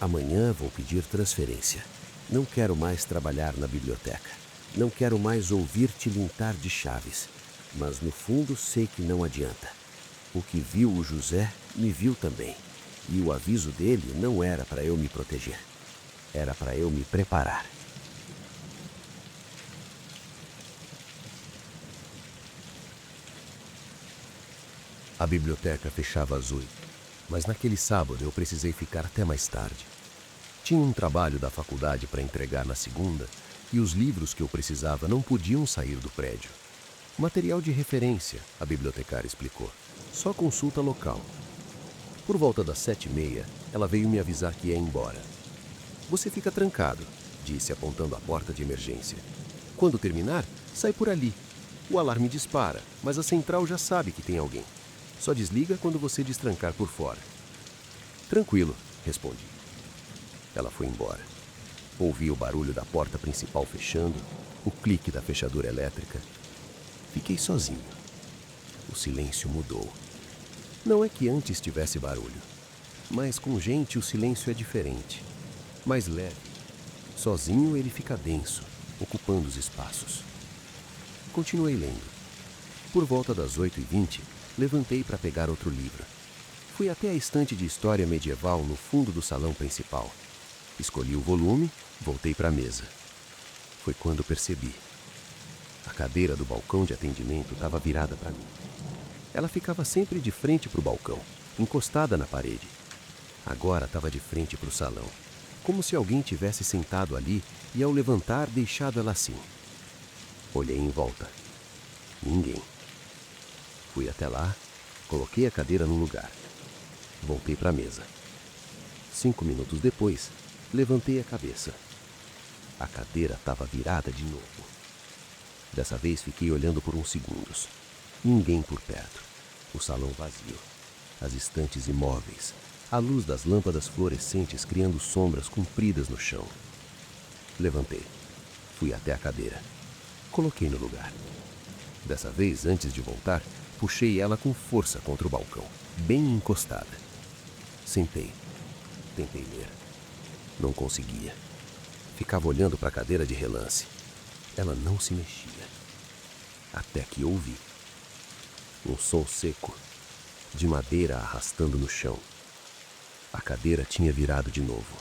Amanhã vou pedir transferência. Não quero mais trabalhar na biblioteca. Não quero mais ouvir tilintar de chaves. Mas no fundo sei que não adianta. O que viu o José me viu também. E o aviso dele não era para eu me proteger. Era para eu me preparar. A biblioteca fechava às 8, mas naquele sábado eu precisei ficar até mais tarde. Tinha um trabalho da faculdade para entregar na segunda e os livros que eu precisava não podiam sair do prédio. Material de referência, a bibliotecária explicou. Só consulta local. Por volta das 7h30, ela veio me avisar que ia embora. Você fica trancado, disse apontando a porta de emergência. Quando terminar, sai por ali. O alarme dispara, mas a central já sabe que tem alguém. Só desliga quando você destrancar por fora. Tranquilo, respondi. Ela foi embora. Ouvi o barulho da porta principal fechando, o clique da fechadura elétrica. Fiquei sozinho. O silêncio mudou. Não é que antes tivesse barulho, mas com gente o silêncio é diferente. Mais leve. Sozinho ele fica denso, ocupando os espaços. Continuei lendo. Por volta das 8h20, levantei para pegar outro livro. Fui até a estante de história medieval no fundo do salão principal. Escolhi o volume, voltei para a mesa. Foi quando percebi. A cadeira do balcão de atendimento estava virada para mim. Ela ficava sempre de frente para o balcão, encostada na parede. Agora estava de frente para o salão, como se alguém tivesse sentado ali e, ao levantar, deixado ela assim. Olhei em volta. Ninguém. Fui até lá, coloquei a cadeira no lugar. Voltei para a mesa. 5 minutos depois, levantei a cabeça. A cadeira estava virada de novo. Dessa vez fiquei olhando por uns segundos. Ninguém por perto. O salão vazio. As estantes imóveis. A luz das lâmpadas fluorescentes criando sombras compridas no chão. Levantei. Fui até a cadeira. Coloquei no lugar. Dessa vez, antes de voltar, puxei ela com força contra o balcão, bem encostada. Sentei. Tentei ler. Não conseguia. Ficava olhando para a cadeira de relance. Ela não se mexia. Até que ouvi. Um som seco, de madeira arrastando no chão. A cadeira tinha virado de novo.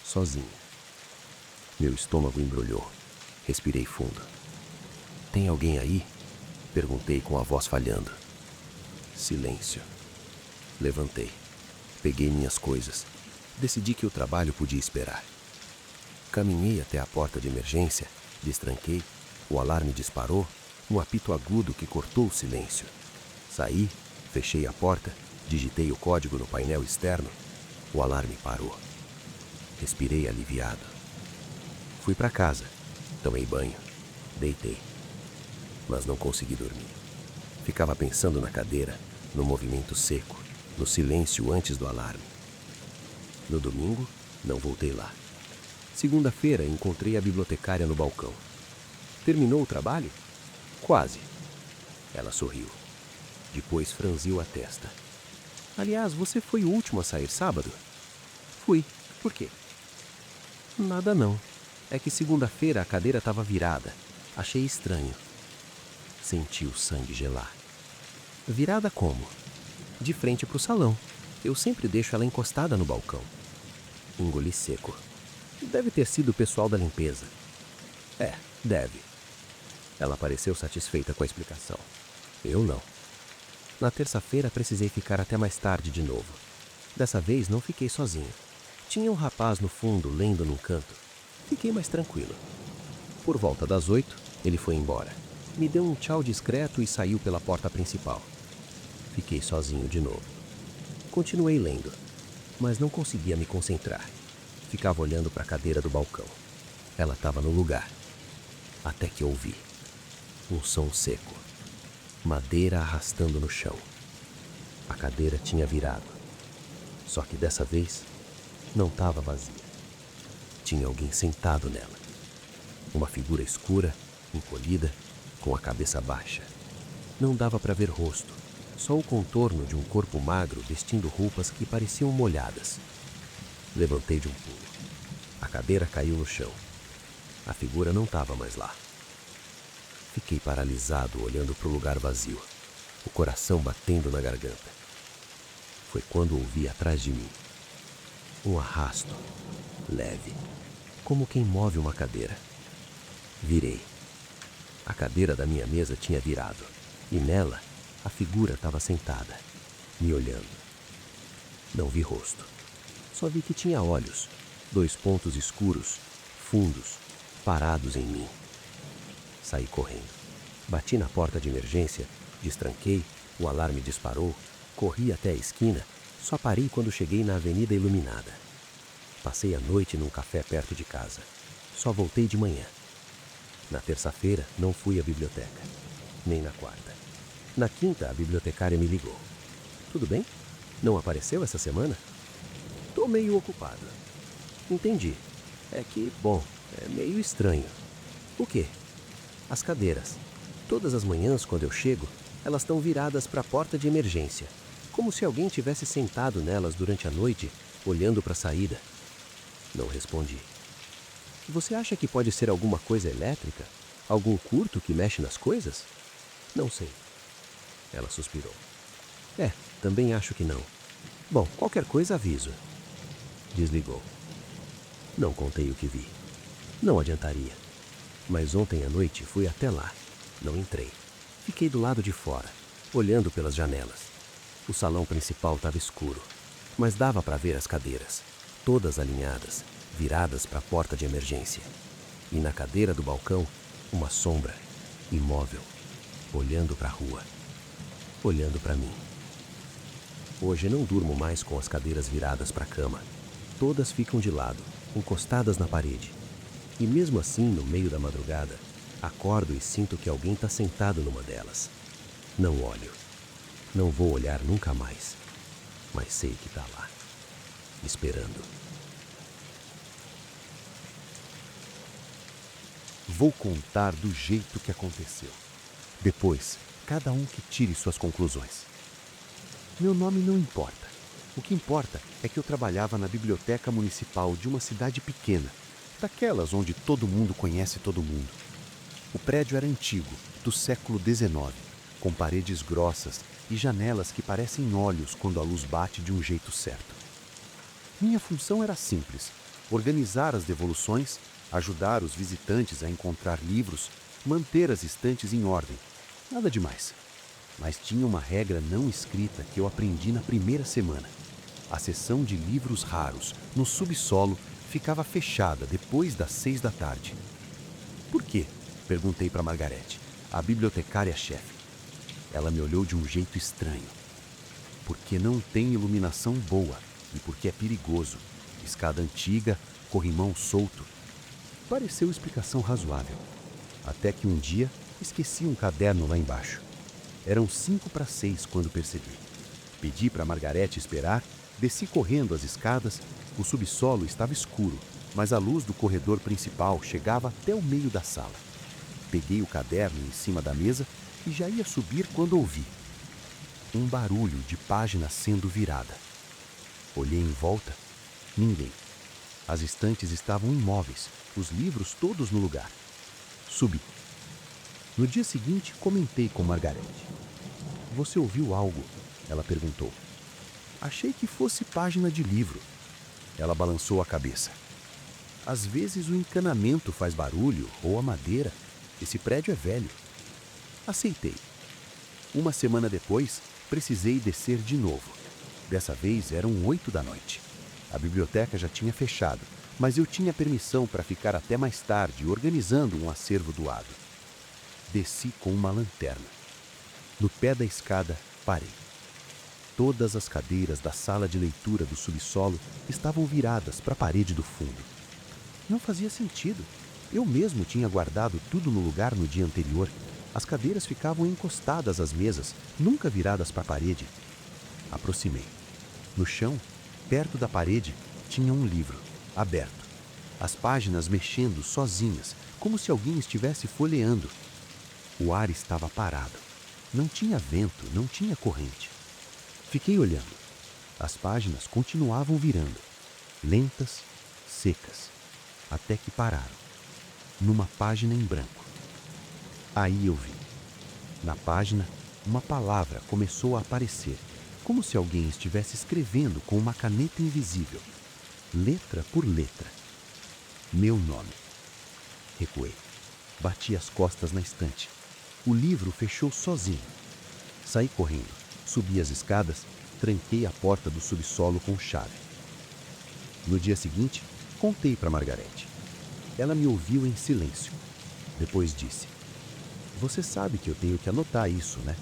Sozinha. Meu estômago embrulhou. Respirei fundo. Tem alguém aí? Perguntei com a voz falhando. Silêncio. Levantei. Peguei minhas coisas. Decidi que o trabalho podia esperar. Caminhei até a porta de emergência, destranquei, o alarme disparou, um apito agudo que cortou o silêncio. Saí, fechei a porta, digitei o código no painel externo. O alarme parou. Respirei aliviado. Fui para casa, tomei banho, deitei. Mas não consegui dormir. Ficava pensando na cadeira, no movimento seco, no silêncio antes do alarme. No domingo, não voltei lá. Segunda-feira, encontrei a bibliotecária no balcão. Terminou o trabalho? Quase. Ela sorriu. Depois franziu a testa. Aliás, você foi o último a sair sábado? Fui. Por quê? Nada não. É que segunda-feira a cadeira estava virada. Achei estranho. Senti o sangue gelar. Virada como? De frente para o salão. Eu sempre deixo ela encostada no balcão. Engoli seco. Deve ter sido o pessoal da limpeza. É, deve. Ela pareceu satisfeita com a explicação. Eu não. Na terça-feira precisei ficar até mais tarde de novo. Dessa vez não fiquei sozinho. Tinha um rapaz no fundo lendo num canto. Fiquei mais tranquilo. Por volta das 8, ele foi embora. Me deu um tchau discreto e saiu pela porta principal. Fiquei sozinho de novo. Continuei lendo, mas não conseguia me concentrar. Ficava olhando para a cadeira do balcão. Ela estava no lugar. Até que ouvi um som seco. Madeira arrastando no chão. A cadeira tinha virado. Só que dessa vez não estava vazia. Tinha alguém sentado nela. Uma figura escura, encolhida, com a cabeça baixa. Não dava para ver rosto, só o contorno de um corpo magro vestindo roupas que pareciam molhadas. Levantei de um pulo. A cadeira caiu no chão. A figura não estava mais lá. Fiquei paralisado olhando para o lugar vazio, o coração batendo na garganta. Foi quando ouvi atrás de mim um arrasto, leve, como quem move uma cadeira. Virei. A cadeira da minha mesa tinha virado, e nela a figura estava sentada, me olhando. Não vi rosto. Só vi que tinha olhos, 2 pontos escuros, fundos, parados em mim. Saí correndo. Bati na porta de emergência, destranquei, o alarme disparou, corri até a esquina, só parei quando cheguei na avenida iluminada. Passei a noite num café perto de casa. Só voltei de manhã. Na terça-feira, não fui à biblioteca, nem na quarta. Na quinta, a bibliotecária me ligou. Tudo bem? Não apareceu essa semana? Tô meio ocupado. Entendi. É que, bom, é meio estranho. O quê? As cadeiras. Todas as manhãs, quando eu chego, elas estão viradas para a porta de emergência, como se alguém tivesse sentado nelas durante a noite, olhando para a saída. Não respondi. Você acha que pode ser alguma coisa elétrica? Algum curto que mexe nas coisas? Não sei. Ela suspirou. Também acho que não. Bom, qualquer coisa aviso. Desligou. Não contei o que vi. Não adiantaria. Mas ontem à noite fui até lá. Não entrei. Fiquei do lado de fora, olhando pelas janelas. O salão principal estava escuro, mas dava para ver as cadeiras, todas alinhadas, viradas para a porta de emergência. E na cadeira do balcão, uma sombra, imóvel, olhando para a rua, olhando para mim. Hoje não durmo mais com as cadeiras viradas para a cama. Todas ficam de lado, encostadas na parede. E mesmo assim, no meio da madrugada, acordo e sinto que alguém está sentado numa delas. Não olho. Não vou olhar nunca mais. Mas sei que está lá, esperando. Vou contar do jeito que aconteceu. Depois, cada um que tire suas conclusões. Meu nome não importa. O que importa é que eu trabalhava na biblioteca municipal de uma cidade pequena, daquelas onde todo mundo conhece todo mundo. O prédio era antigo, do século XIX, com paredes grossas e janelas que parecem olhos quando a luz bate de um jeito certo. Minha função era simples: organizar as devoluções, ajudar os visitantes a encontrar livros, manter as estantes em ordem. Nada demais. Mas tinha uma regra não escrita que eu aprendi na primeira semana. A seção de livros raros, no subsolo, ficava fechada depois das 6 da tarde. Por quê? Perguntei para Margarete, a bibliotecária-chefe. Ela me olhou de um jeito estranho. Porque não tem iluminação boa, e porque é perigoso. Escada antiga, corrimão solto. Pareceu explicação razoável. Até que um dia esqueci um caderno lá embaixo. Eram 5 para 6 quando percebi. Pedi para Margarete esperar, desci correndo as escadas. O subsolo estava escuro, mas a luz do corredor principal chegava até o meio da sala. Peguei o caderno em cima da mesa e já ia subir quando ouvi um barulho de página sendo virada. Olhei em volta. Ninguém. As estantes estavam imóveis, os livros todos no lugar. Subi. No dia seguinte, comentei com Margarete. Você ouviu algo? Ela perguntou. Achei que fosse página de livro. Ela balançou a cabeça. Às vezes o encanamento faz barulho ou a madeira. Esse prédio é velho. Aceitei. Uma semana depois, precisei descer de novo. Dessa vez eram 8 da noite. A biblioteca já tinha fechado, mas eu tinha permissão para ficar até mais tarde organizando um acervo doado. Desci com uma lanterna. No pé da escada, parei. Todas as cadeiras da sala de leitura do subsolo estavam viradas para a parede do fundo. Não fazia sentido. Eu mesmo tinha guardado tudo no lugar no dia anterior. As cadeiras ficavam encostadas às mesas, nunca viradas para a parede. Aproximei. No chão, perto da parede, tinha um livro, aberto. As páginas mexendo sozinhas, como se alguém estivesse folheando. O ar estava parado. Não tinha vento, não tinha corrente. Fiquei olhando. As páginas continuavam virando, lentas, secas, até que pararam, numa página em branco. Aí eu vi. Na página, uma palavra começou a aparecer, como se alguém estivesse escrevendo com uma caneta invisível, letra por letra. Meu nome. Recuei. Bati as costas na estante. O livro fechou sozinho. Saí correndo, subi as escadas, tranquei a porta do subsolo com chave. No dia seguinte, contei para Margarete. Ela me ouviu em silêncio. Depois disse: Você sabe que eu tenho que anotar isso, né?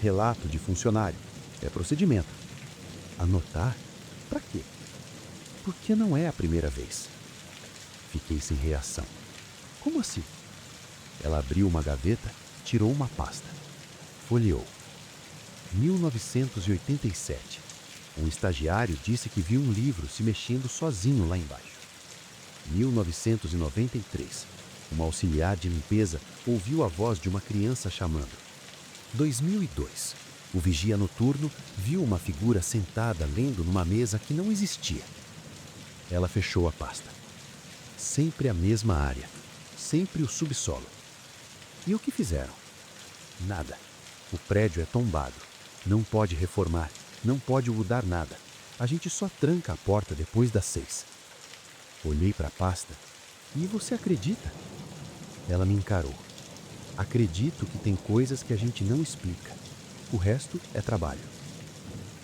Relato de funcionário. É procedimento. Anotar? Para quê? Porque não é a primeira vez. Fiquei sem reação. Como assim? Ela abriu uma gaveta, tirou uma pasta. Folheou. 1987. Um estagiário disse que viu um livro se mexendo sozinho lá embaixo. 1993. Uma auxiliar de limpeza ouviu a voz de uma criança chamando. 2002. O vigia noturno viu uma figura sentada lendo numa mesa que não existia. Ela fechou a pasta. Sempre a mesma área. Sempre o subsolo. E o que fizeram? Nada. O prédio é tombado. Não pode reformar. Não pode mudar nada. A gente só tranca a porta depois das 6. Olhei para a pasta. E você acredita? Ela me encarou. Acredito que tem coisas que a gente não explica. O resto é trabalho.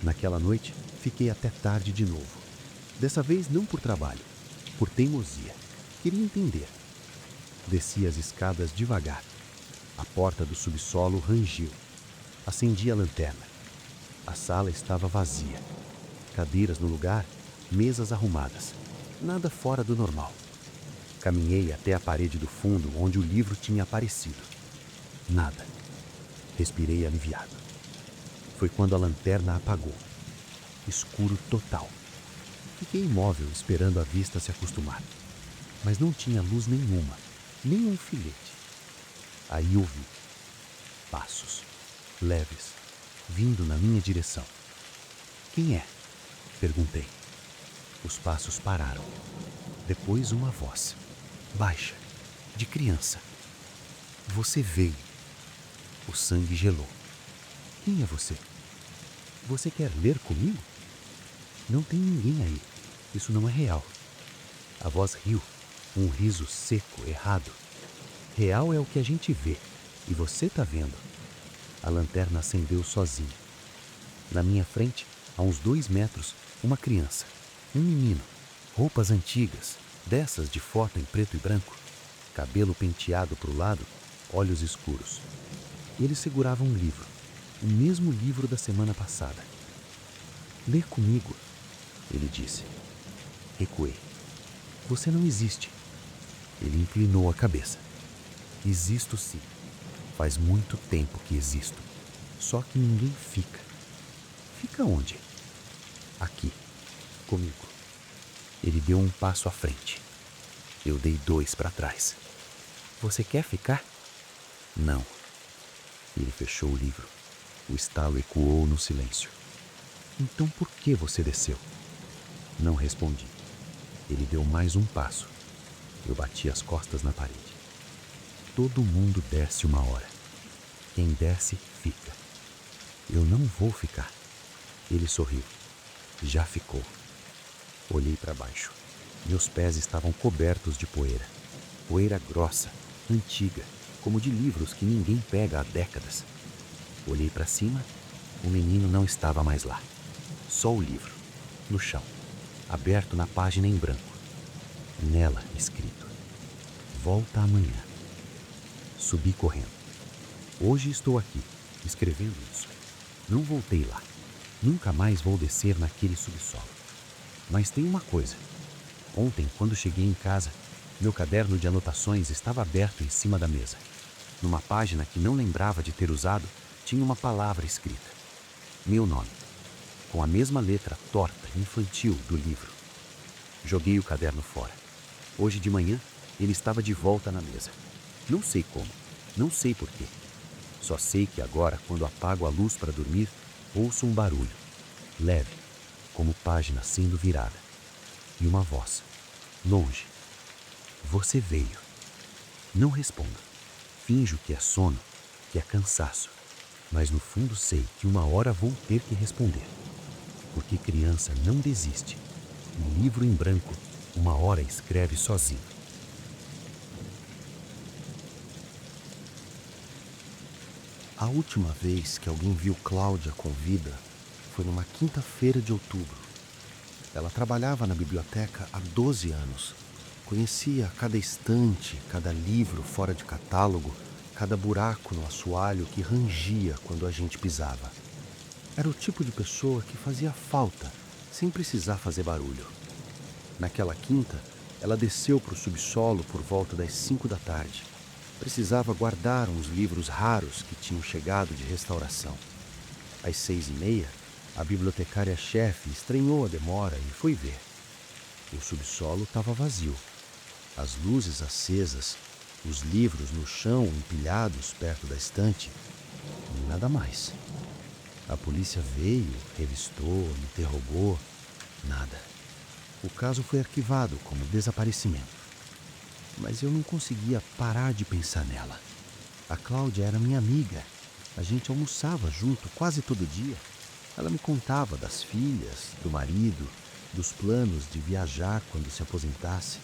Naquela noite, fiquei até tarde de novo. Dessa vez não por trabalho, por teimosia. Queria entender. Desci as escadas devagar. A porta do subsolo rangiu. Acendi a lanterna. A sala estava vazia. Cadeiras no lugar, mesas arrumadas. Nada fora do normal. Caminhei até a parede do fundo onde o livro tinha aparecido. Nada. Respirei aliviado. Foi quando a lanterna apagou. Escuro total. Fiquei imóvel esperando a vista se acostumar. Mas não tinha luz nenhuma, nem um filete. Aí ouvi passos, leves, vindo na minha direção. Quem é? Perguntei. Os passos pararam. Depois uma voz, baixa, de criança. Você veio. O sangue gelou. Quem é você? Você quer ler comigo? Não tem ninguém aí. Isso não é real. A voz riu, um riso seco, errado. Real é o que a gente vê, e você tá vendo. A lanterna acendeu sozinha. Na minha frente, a uns 2 metros, uma criança. Um menino. Roupas antigas, dessas de foto em preto e branco. Cabelo penteado para o lado, olhos escuros. Ele segurava um livro. O mesmo livro da semana passada. Lê comigo. Ele disse. Recuei. Você não existe. Ele inclinou a cabeça. Existo sim. Faz muito tempo que existo. Só que ninguém fica. Fica onde? Aqui, comigo. Ele deu um passo à frente. Eu dei 2 para trás. Você quer ficar? Não. Ele fechou o livro. O estalo ecoou no silêncio. Então por que você desceu? Não respondi. Ele deu mais um passo. Eu bati as costas na parede. Todo mundo desce uma hora. Quem desce, fica. Eu não vou ficar. Ele sorriu. Já ficou. Olhei para baixo. Meus pés estavam cobertos de poeira. Poeira grossa, antiga, como de livros que ninguém pega há décadas. Olhei para cima. O menino não estava mais lá. Só o livro, no chão, aberto na página em branco. Nela, escrito: Volta amanhã. Subi correndo. Hoje estou aqui, escrevendo isso. Não voltei lá. Nunca mais vou descer naquele subsolo. Mas tem uma coisa. Ontem, quando cheguei em casa, meu caderno de anotações estava aberto em cima da mesa. Numa página que não lembrava de ter usado, tinha uma palavra escrita. Meu nome. Com a mesma letra torta, infantil, do livro. Joguei o caderno fora. Hoje de manhã, ele estava de volta na mesa. Não sei como, não sei porquê. Só sei que agora, quando apago a luz para dormir, ouço um barulho, leve, como página sendo virada. E uma voz, longe. Você veio. Não respondo. Finjo que é sono, que é cansaço. Mas no fundo sei que uma hora vou ter que responder. Porque criança não desiste. Um livro em branco, uma hora escreve sozinho. A última vez que alguém viu Cláudia com vida foi numa quinta-feira de outubro. Ela trabalhava na biblioteca há 12 anos. Conhecia cada estante, cada livro fora de catálogo, cada buraco no assoalho que rangia quando a gente pisava. Era o tipo de pessoa que fazia falta, sem precisar fazer barulho. Naquela quinta, ela desceu para o subsolo por volta das 5 da tarde. Precisava guardar uns livros raros que tinham chegado de restauração. Às 6h30, a bibliotecária-chefe estranhou a demora e foi ver. O subsolo estava vazio. As luzes acesas, os livros no chão empilhados perto da estante, e nada mais. A polícia veio, revistou, interrogou, nada. O caso foi arquivado como desaparecimento. Mas eu não conseguia parar de pensar nela. A Cláudia era minha amiga. A gente almoçava junto quase todo dia. Ela me contava das filhas, do marido, dos planos de viajar quando se aposentasse.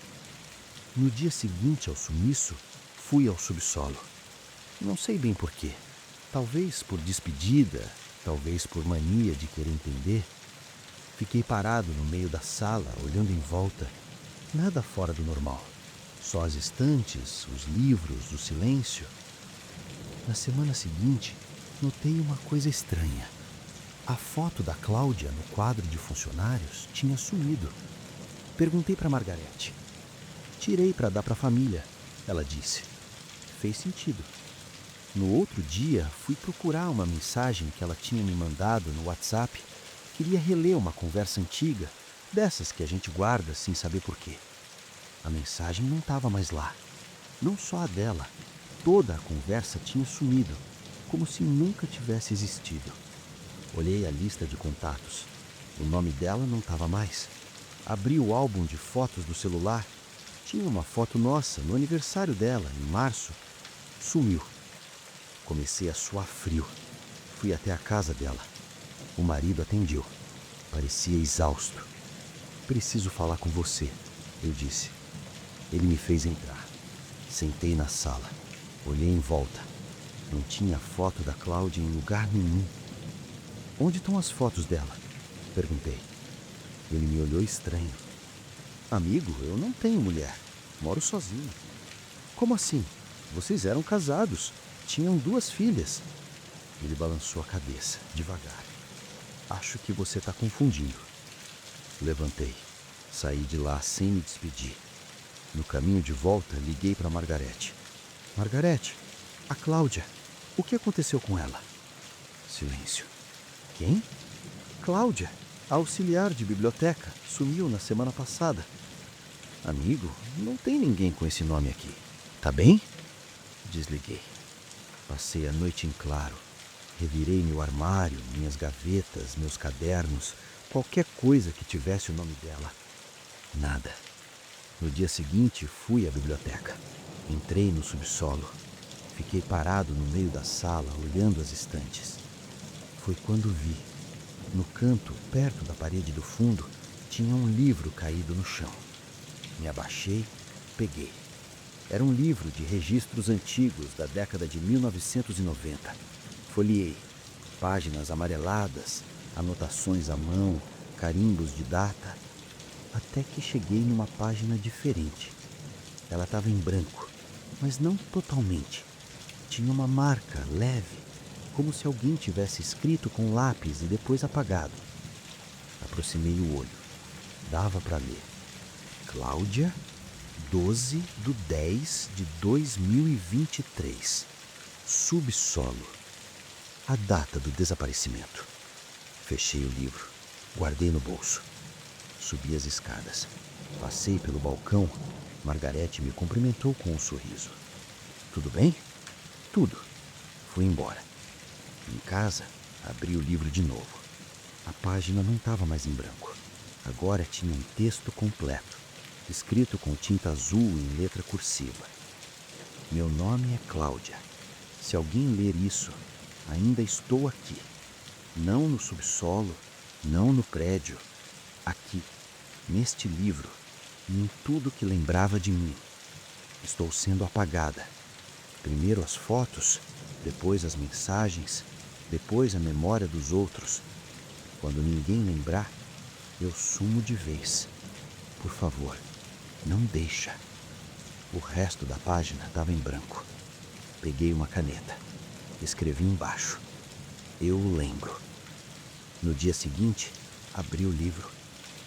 No dia seguinte ao sumiço, fui ao subsolo. Não sei bem porquê. Talvez por despedida, talvez por mania de querer entender. Fiquei parado no meio da sala, olhando em volta. Nada fora do normal. Só as estantes, os livros, o silêncio. Na semana seguinte, notei uma coisa estranha. A foto da Cláudia no quadro de funcionários tinha sumido. Perguntei para Margarete. Tirei para dar para a família, ela disse. Fez sentido. No outro dia, fui procurar uma mensagem que ela tinha me mandado no WhatsApp. Queria reler uma conversa antiga, dessas que a gente guarda sem saber porquê. A mensagem não estava mais lá. Não só a dela. Toda a conversa tinha sumido, como se nunca tivesse existido. Olhei a lista de contatos. O nome dela não estava mais. Abri o álbum de fotos do celular. Tinha uma foto nossa no aniversário dela, em março. Sumiu. Comecei a suar frio. Fui até a casa dela. O marido atendeu. Parecia exausto. Preciso falar com você, eu disse. Ele me fez entrar. Sentei na sala. Olhei em volta. Não tinha foto da Cláudia em lugar nenhum. Onde estão as fotos dela? Perguntei. Ele me olhou estranho. Amigo, eu não tenho mulher. Moro sozinho. Como assim? Vocês eram casados. Tinham 2 filhas. Ele balançou a cabeça, devagar. Acho que você está confundindo. Levantei. Saí de lá sem me despedir. No caminho de volta, liguei para Margarete. Margarete, a Cláudia. O que aconteceu com ela? Silêncio. Quem? Cláudia, a auxiliar de biblioteca. Sumiu na semana passada. Amigo, não tem ninguém com esse nome aqui. Tá bem? Desliguei. Passei a noite em claro. Revirei meu armário, minhas gavetas, meus cadernos, qualquer coisa que tivesse o nome dela. Nada. No dia seguinte, fui à biblioteca. Entrei no subsolo. Fiquei parado no meio da sala, olhando as estantes. Foi quando vi. No canto, perto da parede do fundo, tinha um livro caído no chão. Me abaixei, peguei. Era um livro de registros antigos da década de 1990. Folheei. Páginas amareladas, anotações à mão, carimbos de data, até que cheguei numa página diferente. Ela estava em branco, mas não totalmente. Tinha uma marca leve, como se alguém tivesse escrito com lápis e depois apagado. Aproximei o olho. Dava para ler. Cláudia, 12/10/2023. Subsolo. A data do desaparecimento. Fechei o livro. Guardei no bolso. Subi as escadas. Passei pelo balcão. Margarete me cumprimentou com um sorriso. Tudo bem? Tudo. Fui embora. Em casa, abri o livro de novo. A página não estava mais em branco. Agora tinha um texto completo, escrito com tinta azul em letra cursiva. Meu nome é Cláudia. Se alguém ler isso, ainda estou aqui. Não no subsolo, não no prédio. Aqui, neste livro, e em tudo que lembrava de mim. Estou sendo apagada. Primeiro as fotos, depois as mensagens, depois a memória dos outros. Quando ninguém lembrar, eu sumo de vez. Por favor, não deixa. O resto da página estava em branco. Peguei uma caneta. Escrevi embaixo. Eu lembro. No dia seguinte, abri o livro.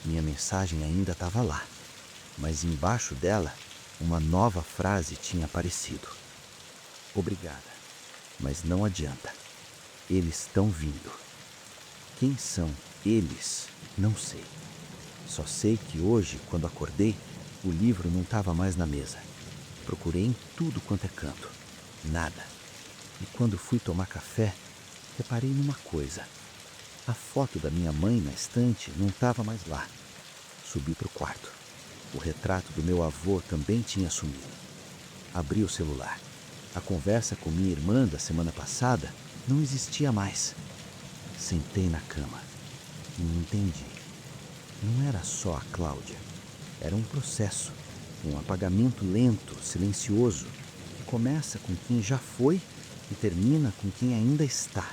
Minha mensagem ainda estava lá. Mas embaixo dela, uma nova frase tinha aparecido. Obrigada, mas não adianta. Eles estão vindo. Quem são eles? Não sei. Só sei que hoje, quando acordei, o livro não estava mais na mesa. Procurei em tudo quanto é canto. Nada. E quando fui tomar café, reparei numa coisa. A foto da minha mãe na estante não estava mais lá. Subi para o quarto. O retrato do meu avô também tinha sumido. Abri o celular. A conversa com minha irmã da semana passada não existia mais. Sentei na cama e entendi. Não era só a Cláudia. Era um processo, um apagamento lento, silencioso, que começa com quem já foi e termina com quem ainda está.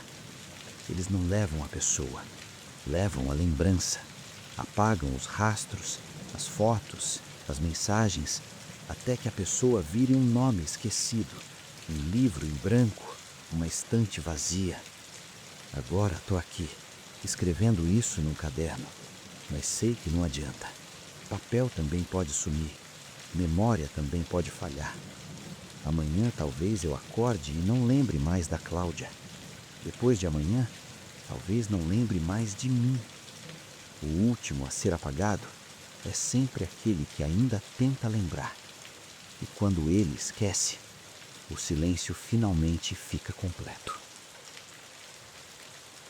Eles não levam a pessoa, levam a lembrança, apagam os rastros, as fotos, as mensagens, até que a pessoa vire um nome esquecido, um livro em branco, uma estante vazia. Agora estou aqui, escrevendo isso num caderno, mas sei que não adianta. Papel também pode sumir, memória também pode falhar. Amanhã talvez eu acorde e não lembre mais da Cláudia. Depois de amanhã, talvez não lembre mais de mim. O último a ser apagado é sempre aquele que ainda tenta lembrar. E quando ele esquece, o silêncio finalmente fica completo.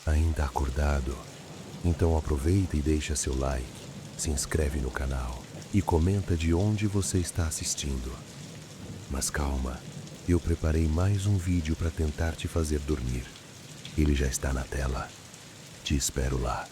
Ainda acordado? Então aproveita e deixa seu like, se inscreve no canal e comenta de onde você está assistindo. Mas calma, eu preparei mais um vídeo para tentar te fazer dormir. Ele já está na tela. Te espero lá.